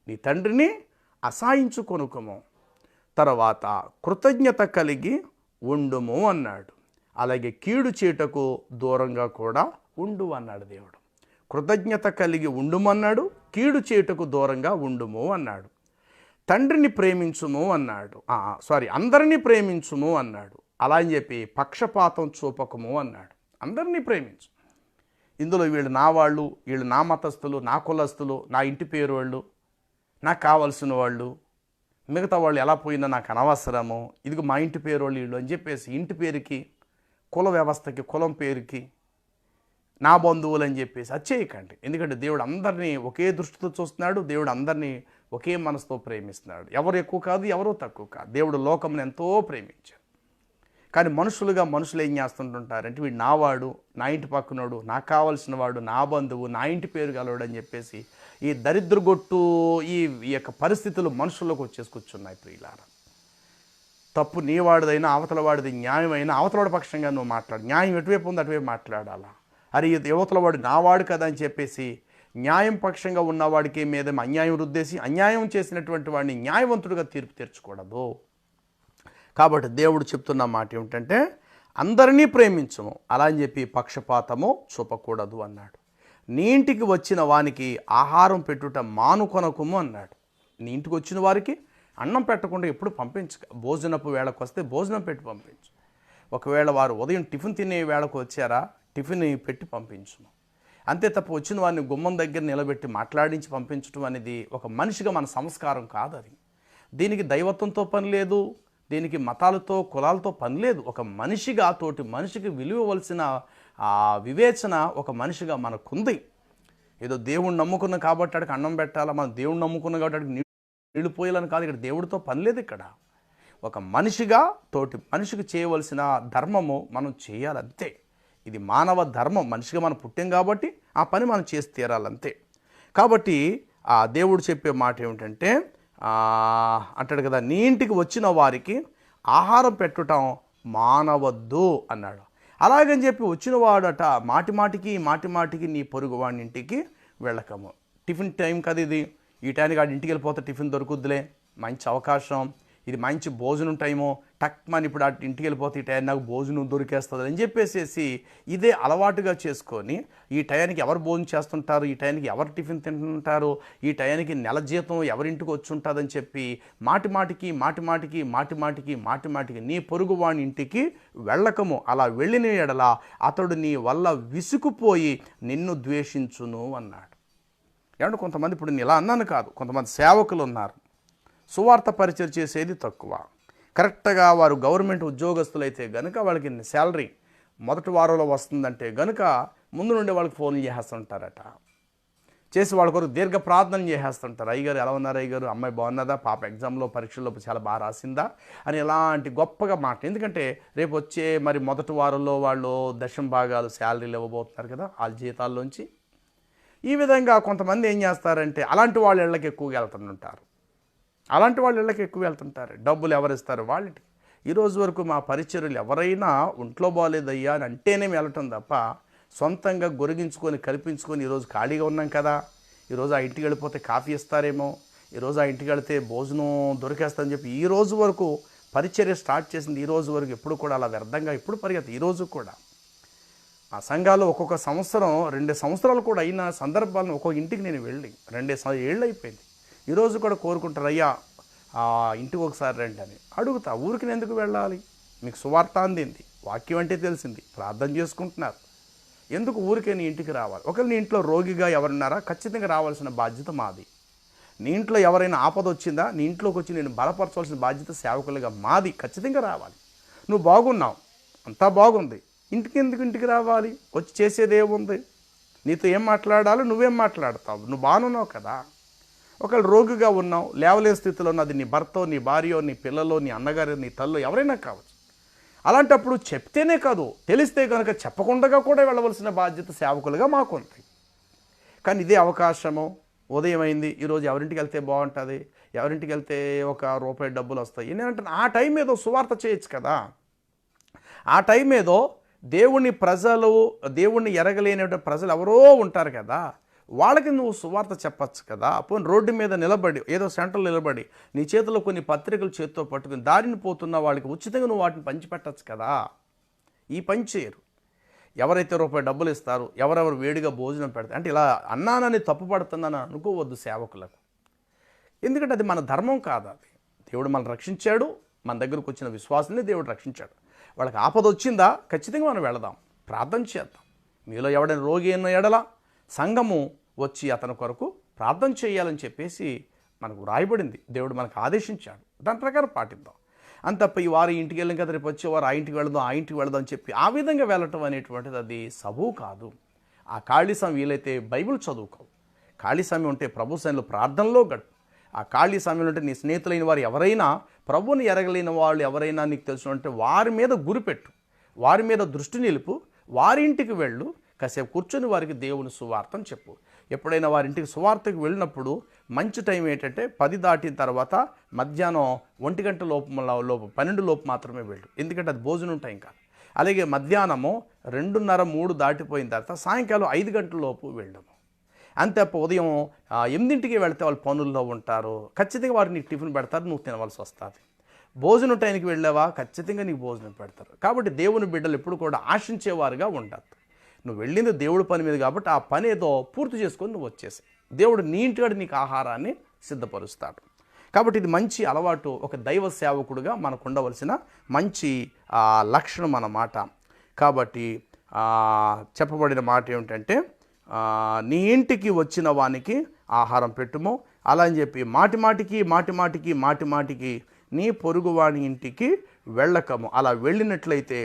నీ తండ్రిని అసహించుకొనకము. తర్వాత కృతజ్ఞత కలిగి ఉండుము అన్నాడు. అలాగే కీడు చీటకు దూరంగా కూడా ఉండు అన్నాడు దేవుడు. కృతజ్ఞత కలిగి ఉండుమన్నాడు, కీడు చీటకు దూరంగా ఉండుము అన్నాడు. తండ్రిని ప్రేమించుము అన్నాడు, అందరినీ ప్రేమించుము అన్నాడు. అలా అని చెప్పి పక్షపాతం చూపకము అన్నాడు. అందరినీ ప్రేమించు. ఇందులో వీళ్ళు నా వాళ్ళు, వీళ్ళు నా మతస్థులు, నా కులస్తులు, నా ఇంటి పేరు వాళ్ళు, నాకు కావలసిన వాళ్ళు, మిగతా వాళ్ళు ఎలా పోయినా నాకు అనవసరము, ఇదిగో మా ఇంటి పేరు వాళ్ళు వీళ్ళు అని చెప్పేసి ఇంటి పేరుకి, కుల వ్యవస్థకి, కులం పేరుకి నా బంధువులు అని చెప్పేసి అది చేయకండి. ఎందుకంటే దేవుడు అందరినీ ఒకే దృష్టితో చూస్తున్నాడు. దేవుడు అందరినీ ఒకే మనసుతో ప్రేమిస్తున్నాడు. ఎవరు ఎక్కువ కాదు, ఎవరో తక్కువ కాదు. దేవుడు లోకమును ఎంతో ప్రేమించాడు. కానీ మనుషులు ఏం చేస్తుంటుంటారంటే వీడు నావాడు, నా ఇంటి పక్కనోడు, నాకు కావాల్సిన వాడు, నా బంధువు, నా ఇంటి పేరు గలవాడు అని చెప్పేసి ఈ దరిద్రగొట్టు ఈ యొక్క పరిస్థితులు మనుషుల్లోకి వచ్చేసి కూర్చున్నాయి ప్రియులారా. తప్పు నీ వాడిదైనా అవతల వాడిది న్యాయమైనా అవతలవాడి పక్షంగా నువ్వు మాట్లాడు. న్యాయం ఎటువైపు ఉంది అటువైపు మాట్లాడాలా. అరే యువతల వాడు నా వాడు కదా అని చెప్పేసి న్యాయం పక్షంగా ఉన్నవాడికి మీద అన్యాయం రుద్దేసి అన్యాయం చేసినటువంటి వాడిని న్యాయవంతుడిగా తీర్పు తీర్చకూడదు. కాబట్టి దేవుడు చెప్తున్న మాట ఏమిటంటే అందరినీ ప్రేమించము, అలా అని చెప్పి పక్షపాతము చూపకూడదు అన్నాడు. నీ ఇంటికి వచ్చిన వానికి ఆహారం పెట్టుట మానుకొనకుము అన్నాడు. నీ ఇంటికి వచ్చిన వారికి అన్నం పెట్టకుండా ఎప్పుడు పంపించు. భోజనపు వేళకు వస్తే భోజనం పెట్టి పంపించు. ఒకవేళ వారు ఉదయం టిఫిన్ తినే వేళకు వచ్చారా, టిఫిన్ పెట్టి పంపించుము. అంతే తప్ప వచ్చిన వారిని గుమ్మం దగ్గర నిలబెట్టి మాట్లాడించి పంపించడం అనేది ఒక మనిషిగా మన సంస్కారం కాదు. అది దీనికి దైవత్వంతో పని లేదు, దీనికి మతాలతో కులాలతో పని లేదు. ఒక మనిషిగా తోటి మనిషికి విలువవలసిన వివేచన ఒక మనిషిగా మనకుంది. ఏదో దేవుణ్ణి నమ్ముకున్న కాబట్టి అడికి అన్నం పెట్టాలా, మనం దేవుణ్ణి నమ్ముకున్న కాబట్టి అడికి నీళ్ళు పోయాలని కాదు. ఇక్కడ దేవుడితో పని లేదు. ఇక్కడ ఒక మనిషిగా తోటి మనిషికి చేయవలసిన ధర్మము మనం చేయాలంతే. ఇది మానవ ధర్మం. మనిషిగా మనం పుట్టాం కాబట్టి ఆ పని మనం చేసి తీరాలంతే. కాబట్టి ఆ దేవుడు చెప్పే మాట ఏమిటంటే అంటాడు కదా, నీ ఇంటికి వచ్చిన వారికి ఆహారం పెట్టడం మానవద్దు అన్నాడు. అలాగని చెప్పి వచ్చిన వాడట మాటి మాటికి నీ పొరుగు వాడి ఇంటికి వెళ్ళకము. టిఫిన్ టైం కదా ఇది, ఈ టైంకి ఆడి ఇంటికి వెళ్ళిపోతే టిఫిన్ దొరుకుద్దిలే, మంచి అవకాశం, ఇది మంచి భోజనం టైము, టక్ మన ఇప్పుడు ఆ ఇంటికి వెళ్ళిపోతే ఈ టైం నాకు భోజనం దొరికేస్తుంది అని చెప్పేసి ఇదే అలవాటుగా చేసుకొని ఈ టయానికి ఎవరు భోజనం చేస్తుంటారు, ఈ టయానికి ఎవరు టిఫిన్ తింటుంటారు, ఈ టయానికి నెల జీతం ఎవరింటికి వచ్చి ఉంటుందని చెప్పి మాటి మాటికి నీ పొరుగువాని ఇంటికి వెళ్ళకము. అలా వెళ్ళిన ఎడల అతడు నీ వల్ల విసుకుపోయి నిన్ను ద్వేషించును అన్నాడు. ఏమంటే కొంతమంది, ఇప్పుడు నేను ఇలా అన్నాను కాదు, కొంతమంది సేవకులు ఉన్నారు, సువార్త పరిచయం చేసేది తక్కువ. కరెక్ట్గా వారు గవర్నమెంట్ ఉద్యోగస్తులైతే కనుక వాళ్ళకి శాలరీ మొదటి వారంలో వస్తుందంటే కనుక ముందు నుండి వాళ్ళకి ఫోన్లు చేస్తుంటారట, చేసి వాళ్ళ కొరకు దీర్ఘ ప్రార్థన చేస్తుంటారు. అయ్యగారు ఎలా ఉన్నారు, అయ్యగారు అమ్మాయి బాగున్నదా, పాప ఎగ్జామ్లో పరీక్షల్లో చాలా బాగా రాసిందా అని ఇలాంటి గొప్పగా మాట. ఎందుకంటే రేపు వచ్చే మరి మొదటి వారంలో వాళ్ళు దశమ భాగాలు శాలరీలు ఇవ్వబోతున్నారు కదా వాళ్ళ జీతాల్లోంచి. ఈ విధంగా కొంతమంది ఏం చేస్తారంటే అలాంటి వాళ్ళ ఇళ్ళకి ఎక్కువగా వెళ్తుంటారు. డబ్బులు ఎవరిస్తారు వాళ్ళకి. ఈరోజు వరకు మా పరిచర్యలు ఎవరైనా ఒంట్లో బాగాలేదయ్యా అని అంటేనే వెళ్ళటం తప్ప సొంతంగా గొరిగించుకొని కల్పించుకొని ఈరోజు ఖాళీగా ఉన్నాం కదా, ఈరోజు ఆ ఇంటికి వెళ్ళిపోతే కాఫీ ఇస్తారేమో, ఈరోజు ఆ ఇంటికి వెళితే భోజనం దొరికేస్తుందని చెప్పి ఈ రోజు వరకు పరిచర్య స్టార్ట్ చేసింది. ఈ రోజు వరకు ఎప్పుడు కూడా అలా వ్యర్థంగా ఎప్పుడు పరిగెత్తి. ఈరోజు కూడా ఆ సంఘాల్లో ఒక్కొక్క సంవత్సరం 2 సంవత్సరాలు కూడా అయిన సందర్భాలను ఒక్కొక్క ఇంటికి నేను వెళ్ళి 2 ఏళ్ళు అయిపోయింది. ఈరోజు కూడా కోరుకుంటారు, అయ్యా ఇంటికి ఒకసారి రండి అని అడుగుతా. ఊరికి ఎందుకు వెళ్ళాలి, మీకు సువార్త అందింది, వాక్యం అంటే తెలిసింది, ప్రార్థన చేసుకుంటున్నారు, ఎందుకు ఊరికే నీ ఇంటికి రావాలి? ఒకవేళ నీ ఇంట్లో రోగిగా ఎవరున్నారా, ఖచ్చితంగా రావాల్సిన బాధ్యత మాది. నీ ఇంట్లో ఎవరైనా ఆపద వచ్చిందా, నీ ఇంట్లోకి వచ్చి నేను బలపరచాల్సిన బాధ్యత సేవకులుగా మాది. ఖచ్చితంగా రావాలి. నువ్వు బాగున్నావు, అంతా బాగుంది, ఇంటికి రావాలి, వచ్చి చేసేది ఏముంది? నీతో ఏం మాట్లాడాలో నువ్వేం మాట్లాడతావు, నువ్వు బాగున్నావు కదా. ఒకవేళ రోగిగా ఉన్నావు, లేవలేని స్థితిలో ఉన్నది నీ భర్తో, నీ భార్యో, నీ పిల్లలో, నీ అన్నగారు, నీ తల్లు ఎవరైనా కావచ్చు. అలాంటప్పుడు చెప్తేనే కాదు, తెలిస్తే కనుక చెప్పకుండా కూడా వెళ్ళవలసిన బాధ్యత సేవకులుగా మాకుంది. కానీ ఇదే అవకాశము ఉదయం అయింది, ఈరోజు ఎవరింటికి వెళ్తే బాగుంటుంది, ఎవరింటికి వెళ్తే ₹1 డబ్బులు వస్తాయి ఏంటంటే ఆ టైం ఏదో సువార్త చేయొచ్చు కదా. ఆ టైం ఏదో దేవుణ్ణి ఎరగలేని ప్రజలు ఎవరో ఉంటారు కదా, వాళ్ళకి నువ్వు సువార్త చెప్పచ్చు కదా. అప్పుడు రోడ్డు మీద నిలబడి ఏదో సెంటర్లో నిలబడి నీ చేతిలో కొన్ని పత్రికలు చేతితో పట్టుకుని దారిని పోతున్న వాళ్ళకి ఉచితంగా నువ్వు వాటిని పంచిపెట్టచ్చు కదా. ఈ పని చేయరు. ఎవరైతే ₹1 డబ్బులు ఇస్తారు, ఎవరెవరు వేడిగా భోజనం పెడతారు అంటే ఇలా అన్నానని తప్పుపడుతున్నానని అనుకోవద్దు సేవకులకు. ఎందుకంటే అది మన ధర్మం కాదు. అది దేవుడు మనల్ని రక్షించాడు, మన దగ్గరకు వచ్చిన విశ్వాసాన్ని దేవుడు రక్షించాడు. వాళ్ళకి ఆపద వచ్చిందా ఖచ్చితంగా మనం వెళదాం, ప్రార్థన చేద్దాం. మీలో ఎవడైనా రోగి అయిన ఎడల సంఘము వచ్చి అతని కొరకు ప్రార్థన చేయాలని చెప్పేసి మనకు రాయబడింది, దేవుడు మనకు ఆదేశించాడు. దాని ప్రకారం పాటిద్దాం. అంతప్ప ఈ వారు ఇంటికి వెళ్ళిన కదా రేపు వచ్చేవారు ఆ ఇంటికి వెళదాం అని చెప్పి ఆ విధంగా వెళ్ళటం అనేటువంటిది అది సబూ కాదు. ఆ ఖాళీ సమయం వీలైతే బైబిల్ చదువుకో. ఖాళీ సమయం ఉంటే ప్రభు సన్నిధిలో ప్రార్థనలో గడుపు. ఆ ఖాళీ సమయంలో ఉంటే నీ స్నేహితులైన వారు ఎవరైనా, ప్రభువుని ఎరగలేని వాళ్ళు ఎవరైనా నీకు తెలిసినంటే వారి మీద గురిపెట్టు, వారి మీద దృష్టి నిలుపు, వారింటికి వెళ్ళు, కాసేపు కూర్చొని వారికి దేవుని సువార్తను చెప్పు. ఎప్పుడైనా వారింటికి సువార్తకు వెళ్ళినప్పుడు మంచి టైం ఏంటంటే 10 దాటిన తర్వాత మధ్యాహ్నం 1 గంట లోపు 12 లోపు మాత్రమే వెళ్ళు, ఎందుకంటే అది భోజనం టైం కాదు. అలాగే మధ్యాహ్నము 2:30, 3 దాటిపోయిన తర్వాత సాయంకాలం 5 గంటల లోపు వెళ్ళము. అంతే. ఉదయం 8ంటికి వెళితే వాళ్ళు పనుల్లో ఉంటారు, ఖచ్చితంగా వారు నీకు టిఫిన్ పెడతారు, నువ్వు తినవలసి వస్తుంది. భోజనం టైంకి వెళ్ళావా, ఖచ్చితంగా నీకు భోజనం పెడతారు. కాబట్టి దేవుని బిడ్డలు ఎప్పుడు కూడా ఆశించేవారుగా ఉండద్దు. నువ్వు వెళ్ళింది దేవుడి పని మీద కాబట్టి ఆ పని ఏదో పూర్తి చేసుకొని నువ్వు వచ్చేసి దేవుడు నీ ఇంటికాడ నీకు ఆహారాన్ని సిద్ధపరుస్తాడు. కాబట్టి ఇది మంచి అలవాటు, ఒక దైవ సేవకుడుగా మనకు ఉండవలసిన మంచి లక్షణం అన్నమాట. కాబట్టి చెప్పబడిన మాట ఏమిటంటే, నీ ఇంటికి వచ్చిన వానికి ఆహారం పెట్టుము, అలా అని చెప్పి మాటి మాటికి నీ పొరుగువాని ఇంటికి వెళ్ళకము. అలా వెళ్ళినట్లయితే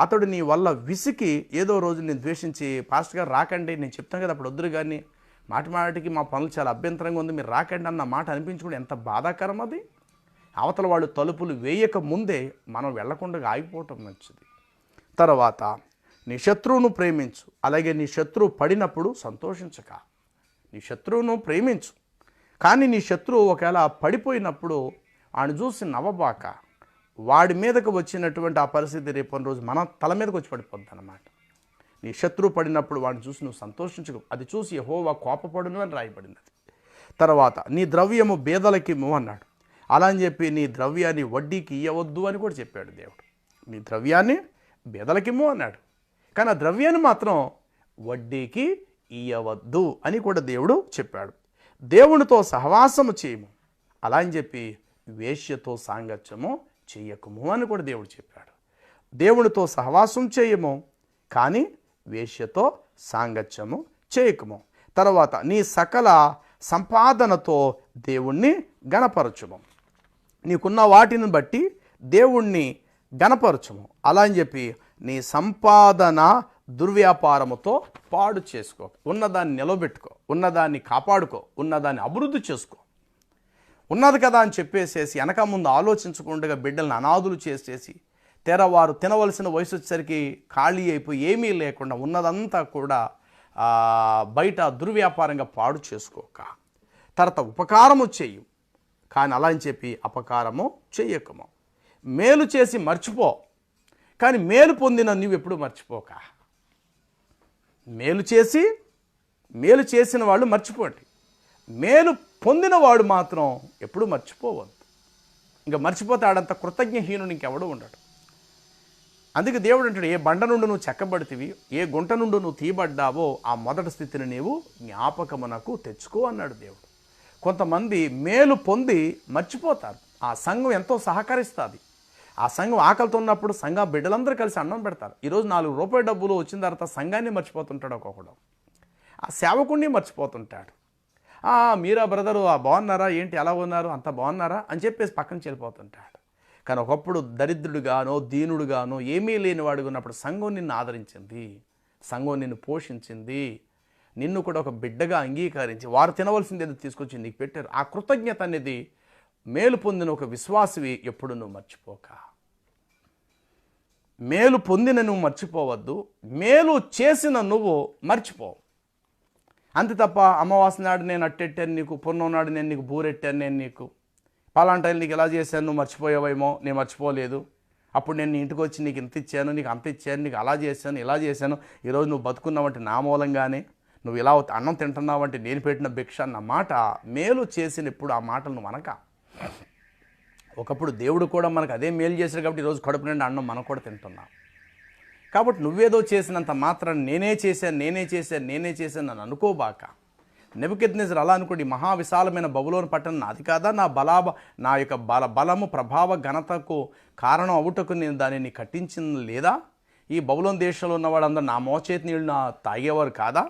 అతడు నీ వల్ల విసికి ఏదో రోజు నేను ద్వేషించి, పాస్టర్ గారు రాకండి, నేను చెప్తాను కదా అప్పుడు వద్దురు, కానీ మాటికి మా పనులు చాలా అభ్యంతరంగా ఉంది, మీరు రాకండి అన్న మాట అనిపించుకుంటే ఎంత బాధాకరం అది. అవతల వాళ్ళు తలుపులు వేయక ముందే మనం వెళ్లకుండా ఆగిపోవటం మంచిది. తర్వాత నీ శత్రువును ప్రేమించు, అలాగే నీ శత్రువు పడినప్పుడు సంతోషించక. నీ శత్రువును ప్రేమించు, కానీ నీ శత్రువు ఒకవేళ పడిపోయినప్పుడు ఆయన చూసి నవ్వబాక. వాడి మీదకు వచ్చినటువంటి ఆ పరిస్థితి రేపటి రోజు మన తల మీదకి వచ్చి పడిపోద్ది అన్నమాట. నీ శత్రువు పడినప్పుడు వాడిని చూసి నువ్వు సంతోషించకు, అది చూసి యెహోవా కోపపడును అని రాయబడినది. తర్వాత నీ ద్రవ్యము బేదలకిమ్ము అన్నాడు. అలా అని చెప్పి నీ ద్రవ్యాన్ని వడ్డీకి ఇయ్యవద్దు అని కూడా చెప్పాడు దేవుడు. నీ ద్రవ్యాన్ని బేదలకిమ్ము అన్నాడు, కానీ ఆ ద్రవ్యాన్ని మాత్రం వడ్డీకి ఇయ్యవద్దు అని కూడా దేవుడు చెప్పాడు. దేవునితో సహవాసము చేయము, అలా అని చెప్పి వేశ్యతో సాంగత్యము చెయ్యకము అని కూడా దేవుడు చెప్పాడు. దేవునితో సహవాసం చేయము, కానీ వేశ్యతో సాంగత్యము చేయకము. తర్వాత నీ సకల సంపాదనతో దేవుణ్ణి గణపరచుము, నీకున్న వాటిని బట్టి దేవుణ్ణి గణపరచుము, అలా అని చెప్పి నీ సంపాదన దుర్వ్యాపారముతో పాడు చేసుకో. ఉన్నదాన్ని నిలబెట్టుకో, ఉన్నదాన్ని కాపాడుకో, ఉన్నదాన్ని అభివృద్ధి చేసుకో. ఉన్నది కదా అని చెప్పేసేసి వెనక ముందు ఆలోచించకుండా బిడ్డలను అనాథులు చేసేసి తెరవారు తినవలసిన వయసు వచ్చేసరికి ఖాళీ అయిపోయి ఏమీ లేకుండా ఉన్నదంతా కూడా బయట దుర్వ్యాపారంగా పాడు చేసుకోక. తర్వాత ఉపకారము చెయ్యు, కానీ అలా అని చెప్పి అపకారము చెయ్యకము. మేలు చేసి మర్చిపో, కానీ మేలు పొందిన నువ్వు ఎప్పుడు మర్చిపోక. మేలు చేసిన వాళ్ళు మర్చిపోండి, మేలు పొందినవాడు మాత్రం ఎప్పుడు మర్చిపోవద్దు. ఇంకా మర్చిపోతే ఆడంత కృతజ్ఞహీనుడు ఇంకెవడూ ఉండడు. అందుకే దేవుడు అంటాడు, ఏ బండ నుండి నువ్వు చెక్కబడితివి, ఏ గుంట నుండి నువ్వు తీయబడ్డావో ఆ మొదటి స్థితిని నీవు జ్ఞాపకమునకు తెచ్చుకో అన్నాడు దేవుడు. కొంతమంది మేలు పొంది మర్చిపోతారు. ఆ సంఘం ఎంతో సహకరిస్తుంది. ఆ సంఘం ఆకలితో ఉన్నప్పుడు సంఘ బిడ్డలందరూ కలిసి అన్నం పెడతారు. ఈరోజు 4 రూపాయల డబ్బులు వచ్చిన తర్వాత సంఘాన్ని మర్చిపోతుంటాడు, ఒక్కొక్కడు ఆ సేవకుడిని మర్చిపోతుంటాడు. మీరా బ్రదరు బాగున్నారా, ఏంటి ఎలా ఉన్నారు, అంత బాగున్నారా అని చెప్పేసి పక్కన వెళ్ళిపోతుంటాడు. కానీ ఒకప్పుడు దరిద్రుడుగానో దీనుడుగానో ఏమీ లేనివాడుగా ఉన్నప్పుడు సంఘం నిన్ను ఆదరించింది, సంఘం నిన్ను పోషించింది, నిన్ను కూడా ఒక బిడ్డగా అంగీకరించి వారు తినవలసింది ఏదో తీసుకొచ్చి నీకు పెట్టారు. ఆ కృతజ్ఞత అనేది మేలు పొందిన ఒక విశ్వాసివి ఎప్పుడు నువ్వు మర్చిపోక. మేలు పొందిన నువ్వు మర్చిపోవద్దు, మేలు చేసిన నువ్వు మర్చిపో. అంతే తప్ప అమావాస్య నాడు నేను అట్టెట్టాను నీకు, పూర్ణం నాడు నేను నీకు బూరెట్టాను, నేను నీకు పలాంటి నీకు ఎలా చేశాను, నువ్వు మర్చిపోయావేమో, నేను మర్చిపోలేదు, అప్పుడు నేను నీ ఇంటికి వచ్చి నీకు ఇంత ఇచ్చాను, నీకు అంత ఇచ్చాను, నీకు అలా చేశాను ఇలా చేశాను, ఈరోజు నువ్వు బతుకున్నావంటే నా మూలంగానే, నువ్వు ఇలా అన్నం తింటున్నావంటే నేను పెట్టిన భిక్ష అన్న మాట మేలు చేసినప్పుడు ఆ మాటలు నువ్వు అనక. ఒకప్పుడు దేవుడు కూడా మనకు అదే మేలు చేశాడు కాబట్టి ఈరోజు కడుపు నిండా అన్నం మనం కూడా తింటున్నాం. కాబట్టి నువ్వేదో చేసినంత మాత్రం నేనే చేశాను అని అనుకోబాక. నెబుకద్నెజరు అలా అనుకోండి, మహావిశాలమైన బబులోను పట్టణం నాది కాదా, నా యొక్క బలము ప్రభావ ఘనతకు కారణం అవుటకు నేను దానిని కట్టించింది లేదా, ఈ బబులోను దేశంలో ఉన్న వాళ్ళందరూ నా మోచేతి నీళ్ళు నా తాగేవారు కాదా,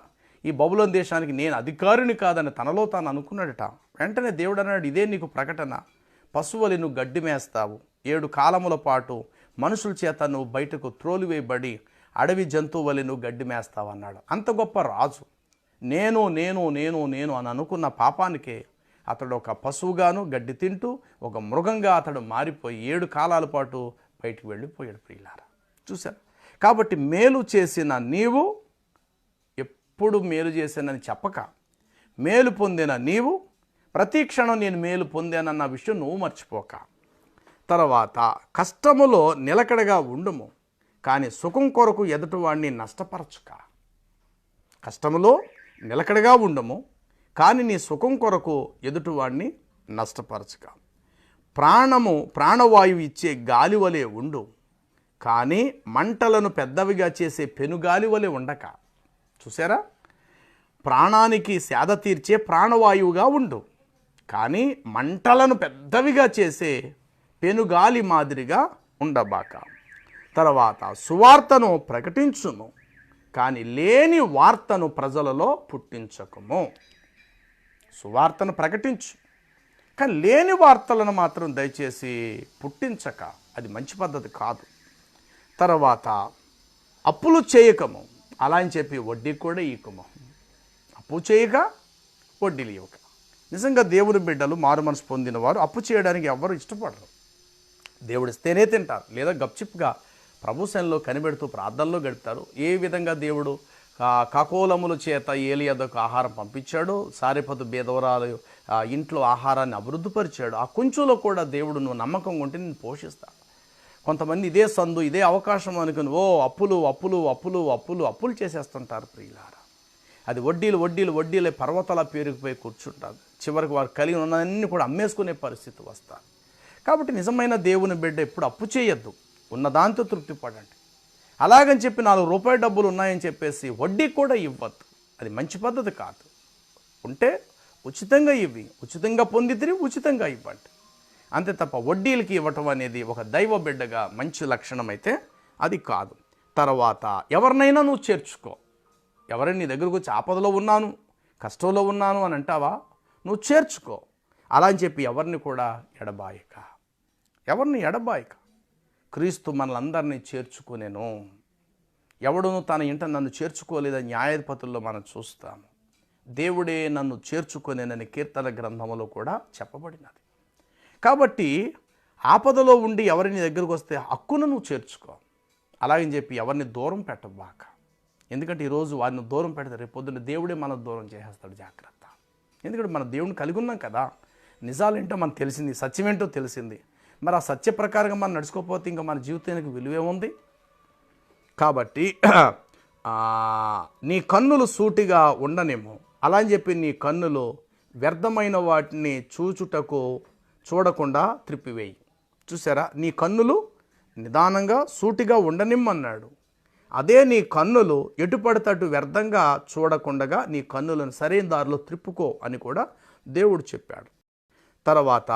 ఈ బబులోను దేశానికి నేను అధికారిని కాదని తనలో తాను అనుకున్నాడట. వెంటనే దేవుడు అన్నాడు, ఇదే నీకు ప్రకటన, పశువులు నువ్వు గడ్డి మేస్తావు, 7 కాలముల పాటు మనుషుల చేత నువ్వు బయటకు త్రోలివేయబడి అడవి జంతువు వలె నువ్వు గడ్డి మేస్తావన్నాడు. అంత గొప్ప రాజు. నేను నేను నేను నేను అని అనుకున్న పాపానికే అతడు ఒక పశువుగాను గడ్డి తింటూ ఒక మృగంగా అతడు మారిపోయి 7 కాలాల పాటు బయటికి వెళ్ళిపోయాడు ప్రియులారా. చూశారు. కాబట్టి మేలు చేసిన నీవు ఎప్పుడు మేలు చేశానని చెప్పక, మేలు పొందిన నీవు ప్రతి క్షణం నేను మేలు పొందానన్న విషయం నువ్వు మర్చిపోక, తర్వాత కష్టములో నిలకడగా ఉండుము, కానీ సుఖం కొరకు ఎదుటివాడిని నష్టపరచుక. కష్టములో నిలకడగా ఉండము, కానీ నీ సుఖం కొరకు ఎదుటివాడిని నష్టపరచుక. ప్రాణవాయువు ఇచ్చే గాలి వలె ఉండు, కానీ మంటలను పెద్దవిగా చేసే పెనుగాలి వలె ఉండక. చూసారా? ప్రాణానికి సేద తీర్చే ప్రాణవాయువుగా ఉండు, కానీ మంటలను పెద్దవిగా చేసే పెనుగాలి మాదిరిగా ఉండబాక. తర్వాత సువార్తను ప్రకటించుము, కానీ లేని వార్తను ప్రజలలో పుట్టించకము. సువార్తను ప్రకటించు, కానీ లేని వార్తలను మాత్రం దయచేసి పుట్టించక. అది మంచి పద్ధతి కాదు. తర్వాత అప్పులు చేయకము, అలా అని చెప్పి వడ్డీ కూడా ఇవ్వకము. అప్పు చేయక వడ్డీలు ఇవ్వక. నిజంగా దేవుని బిడ్డలు మారు మనసు పొందిన వారు అప్పు చేయడానికి ఎవ్వరూ ఇష్టపడరు. దేవుడిస్తేనే తింటారు, లేదా గప్చిప్గా ప్రభు సన్నిధిలో కనిపెడుతూ ప్రార్థనలో గడుపుతారు. ఏ విధంగా దేవుడు కాకోలముల చేత ఏలియాకు ఆహారం పంపించాడు, సారెపతు బేదవరాలు ఇంట్లో ఆహారాన్ని అభివృద్ధిపరిచాడు. ఆ కొంచెంలో కూడా దేవుడు నువ్వు నమ్మకంగా ఉంటే నేను పోషిస్తాను. కొంతమంది ఇదే సందు, ఇదే అవకాశం అనుకుని అప్పులు అప్పులు అప్పులు అప్పులు అప్పులు చేసేస్తుంటారు ప్రియులారా. అది వడ్డీలు పర్వతాల పేరుకుపోయి కూర్చుంటారు. చివరికి వారు కలిగి ఉన్నవన్నీ కూడా అమ్మేసుకునే పరిస్థితి వస్తారు. కాబట్టి నిజమైన దేవుని బిడ్డ ఎప్పుడు అప్పు చేయొద్దు, ఉన్నదాంతో తృప్తి పడండి. అలాగని చెప్పి 4 రూపాయల డబ్బులు ఉన్నాయని చెప్పేసి వడ్డీ కూడా ఇవ్వద్దు. అది మంచి పద్ధతి కాదు. ఉంటే ఉచితంగా ఇవ్వి, ఉచితంగా పొంది తిరిగి ఉచితంగా ఇవ్వండి. అంతే తప్ప వడ్డీలకి ఇవ్వటం అనేది ఒక దైవ బిడ్డగా మంచి లక్షణం అయితే అది కాదు. తర్వాత ఎవరినైనా నువ్వు చేర్చుకో. ఎవరైనా నీ దగ్గరకు వచ్చి ఆపదలో ఉన్నాను, కష్టంలో ఉన్నాను అని అంటావా, నువ్వు చేర్చుకో. అలా అని చెప్పి ఎవరిని కూడా ఎడబాయక. క్రీస్తు మనలందరినీ చేర్చుకునేను. ఎవడును తన ఇంట నన్ను చేర్చుకోలేదని న్యాయాధిపతుల్లో మనం చూస్తాము. దేవుడే నన్ను చేర్చుకునేనని కీర్తన గ్రంథంలో కూడా చెప్పబడినది. కాబట్టి ఆపదలో ఉండి ఎవరిని దగ్గరకు వస్తే హక్కును నువ్వు చేర్చుకో. అలాగని చెప్పి ఎవరిని దూరం పెట్టబాక. ఎందుకంటే ఈరోజు వారిని దూరం పెడితే రేపు పొద్దున్న దేవుడే మనం దూరం చేసేస్తాడు. జాగ్రత్త. ఎందుకంటే మన దేవుడిని కలిగి ఉన్నాం కదా, నిజాలేంటో మనకు తెలిసింది, సత్యమేంటో తెలిసింది. మరి ఆ సత్య ప్రకారంగా మనం నడుచుకోకపోతే ఇంకా మన జీవితానికి విలువే ఉంది. కాబట్టి నీ కన్నులు సూటిగా ఉండనేమో, అలా అని చెప్పి నీ కన్నులు వ్యర్థమైన వాటిని చూడకుండా త్రిప్పివేయి. చూసారా? నీ కన్నులు నిదానంగా సూటిగా ఉండనిమ్మన్నాడు. అదే నీ కన్నులు ఎటుపడతటు వ్యర్థంగా చూడకుండగా నీ కన్నులను సరైన దారిలో త్రిప్పుకో అని కూడా దేవుడు చెప్పాడు. తర్వాత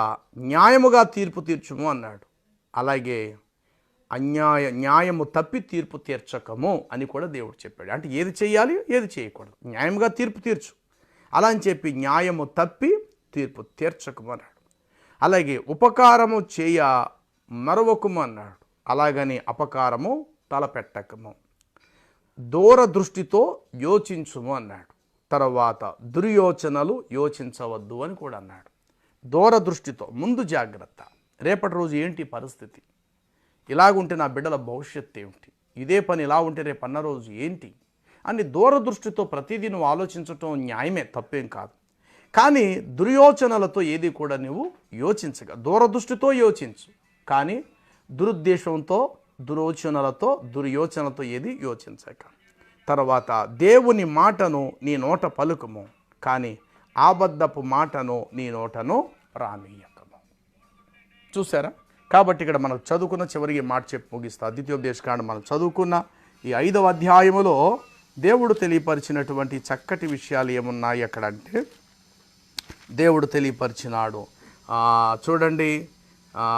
న్యాయముగా తీర్పు తీర్చుము అన్నాడు. అలాగే న్యాయము తప్పి తీర్పు తీర్చకము అని కూడా దేవుడు చెప్పాడు. అంటే ఏది చేయాలి, ఏది చేయకూడదు. న్యాయముగా తీర్పు తీర్చు, అలా అని చెప్పి న్యాయము తప్పి తీర్పు తీర్చకము అన్నాడు. అలాగే ఉపకారము చేయ మరొకము అన్నాడు. అలాగని అపకారము తలపెట్టకము. దూరదృష్టితో యోచించుము అన్నాడు. తర్వాత దుర్యోచనలు యోచించవద్దు అని కూడా అన్నాడు. దూరదృష్టితో ముందు జాగ్రత్త. రేపటి రోజు ఏంటి పరిస్థితి, ఇలాగుంటే నా బిడ్డల భవిష్యత్తు ఏమిటి, ఇదే పని ఇలా ఉంటే రేపు అన్న రోజు ఏంటి అని దూరదృష్టితో ప్రతిదీ నువ్వు ఆలోచించటం న్యాయమే, తప్పేం కాదు. కానీ దుర్యోచనలతో ఏది కూడా నువ్వు యోచించక, దూరదృష్టితో యోచించు, కానీ దురుద్దేశంతో దుర్యోచనలతో ఏది యోచించక. తర్వాత దేవుని మాటను నీ నోట పలుకము, కానీ ఆబద్ధపు మాటను నీ నోటను రానియకము. చూసారా? కాబట్టి ఇక్కడ మనం చదువుకున్న చివరికి మాట చెప్పి ముగిస్తా. ద్వితీయోపదేశకాండం మనం చదువుకున్న ఈ 5వ అధ్యాయములో దేవుడు తెలియపరిచినటువంటి చక్కటి విషయాలు ఏమున్నాయి అక్కడ అంటే, దేవుడు తెలియపరిచినాడు. చూడండి,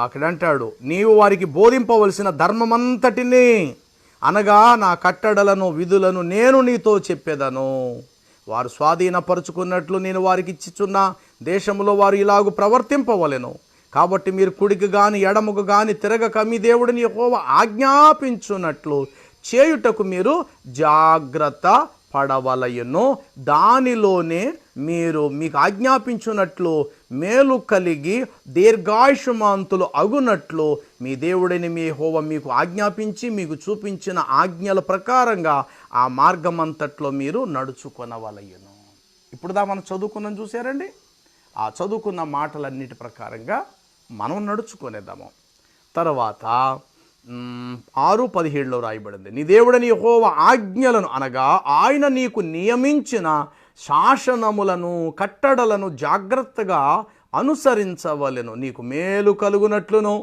అక్కడ అంటాడు, నీవు వారికి బోధింపవలసిన ధర్మమంతటిని అనగా నా కట్టడలను విధులను నేను నీతో చెప్పేదను. వారు స్వాధీనపరుచుకున్నట్లు నేను వారికి ఇచ్చిచున్న దేశంలో వారు ఇలాగు ప్రవర్తింపవలెను. కాబట్టి మీరు కుడికి గాని ఎడముకు గాని తిరగక మీ దేవుడిని యెహోవా ఆజ్ఞాపించున్నట్లు చేయుటకు మీరు జాగ్రత్త పడవలయును. దానిలోనే మీరు మీకు ఆజ్ఞాపించున్నట్లు మేలు కలిగి దీర్ఘాయుష్మంతులు అగునట్లు మీ దేవుడిని మీ యెహోవా మీకు ఆజ్ఞాపించి మీకు చూపించిన ఆజ్ఞల ప్రకారంగా ఆ మార్గమంతట్లో మీరు నడుచుకొనవలయును. ఇప్పుడు మనం చదువుకున్నాం చూసారండి. ఆ చదువుకున్న మాటలన్నిటి ప్రకారంగా మనం నడుచుకునేద్దాము. తర్వాత 6:17 రాయబడింది, నీ దేవుడని యెహోవా ఆజ్ఞలను అనగా ఆయన నీకు నియమించిన శాసనములను కట్టడలను జాగ్రత్తగా అనుసరించవలెను. నీకు మేలు కలుగునట్లును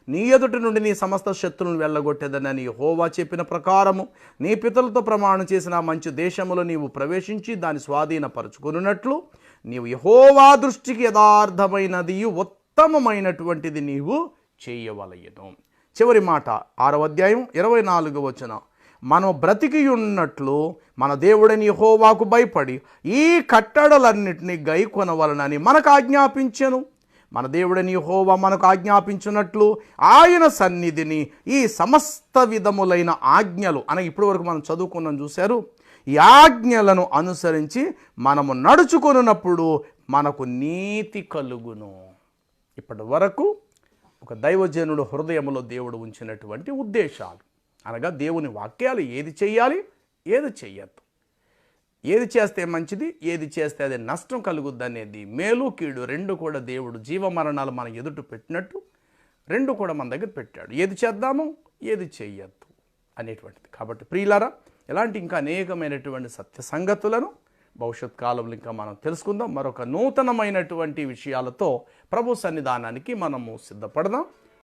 నీ ఎదుటి నుండి నీ సమస్త శత్రువులను వెళ్ళగొట్టేదని యెహోవా చెప్పిన ప్రకారము నీ పితరులతో ప్రమాణం చేసిన మంచి దేశములో నీవు ప్రవేశించి దాన్ని స్వాధీనపరుచుకున్నట్లు నీవు యెహోవా దృష్టికి యథార్థమైనది ఉత్తమమైనటువంటిది నీవు చేయవలయను. చివరి మాట 6వ అధ్యాయం 24వ వచనం, మనం బ్రతికి ఉన్నట్లు మన దేవుడని యెహోవాకు భయపడి ఈ కట్టడలన్నిటినీ గైకొనవలనని మనకు ఆజ్ఞాపించెను. మన దేవుడని యెహోవా మనకు ఆజ్ఞాపించినట్లు ఆయన సన్నిధిని ఈ సమస్త విధములైన ఆజ్ఞలు అనగా ఇప్పటి వరకు మనం చదువుకున్నాం చూశారు. ఈ ఆజ్ఞలను అనుసరించి మనము నడుచుకొనున్నప్పుడు మనకు నీతి కలుగును. ఇప్పటి వరకు ఒక దైవజనుడు హృదయంలో దేవుడు ఉంచినటువంటి ఉద్దేశాలు అనగా దేవుని వాక్యాలు ఏది చేయాలి, ఏది చెయ్యద్దు, ఏది చేస్తే మంచిది, ఏది చేస్తే అది నష్టం కలుగుద్ది అనేది, మేలు కీడు రెండు కూడా దేవుడు జీవమరణాలు మన ఎదుట పెట్టినట్టు రెండు కూడా మన దగ్గర పెట్టాడు. ఏది చేద్దాము, ఏది చెయ్యొద్దు అనేటువంటిది. కాబట్టి ప్రియులారా, ఇలాంటి ఇంకా అనేకమైనటువంటి సత్య సంగతులను భవిష్యత్ కాలంలో ఇంకా మనం తెలుసుకుందాం. మరొక నూతనమైనటువంటి విషయాలతో ప్రభు సన్నిధానానికి మనము సిద్ధపడదాం.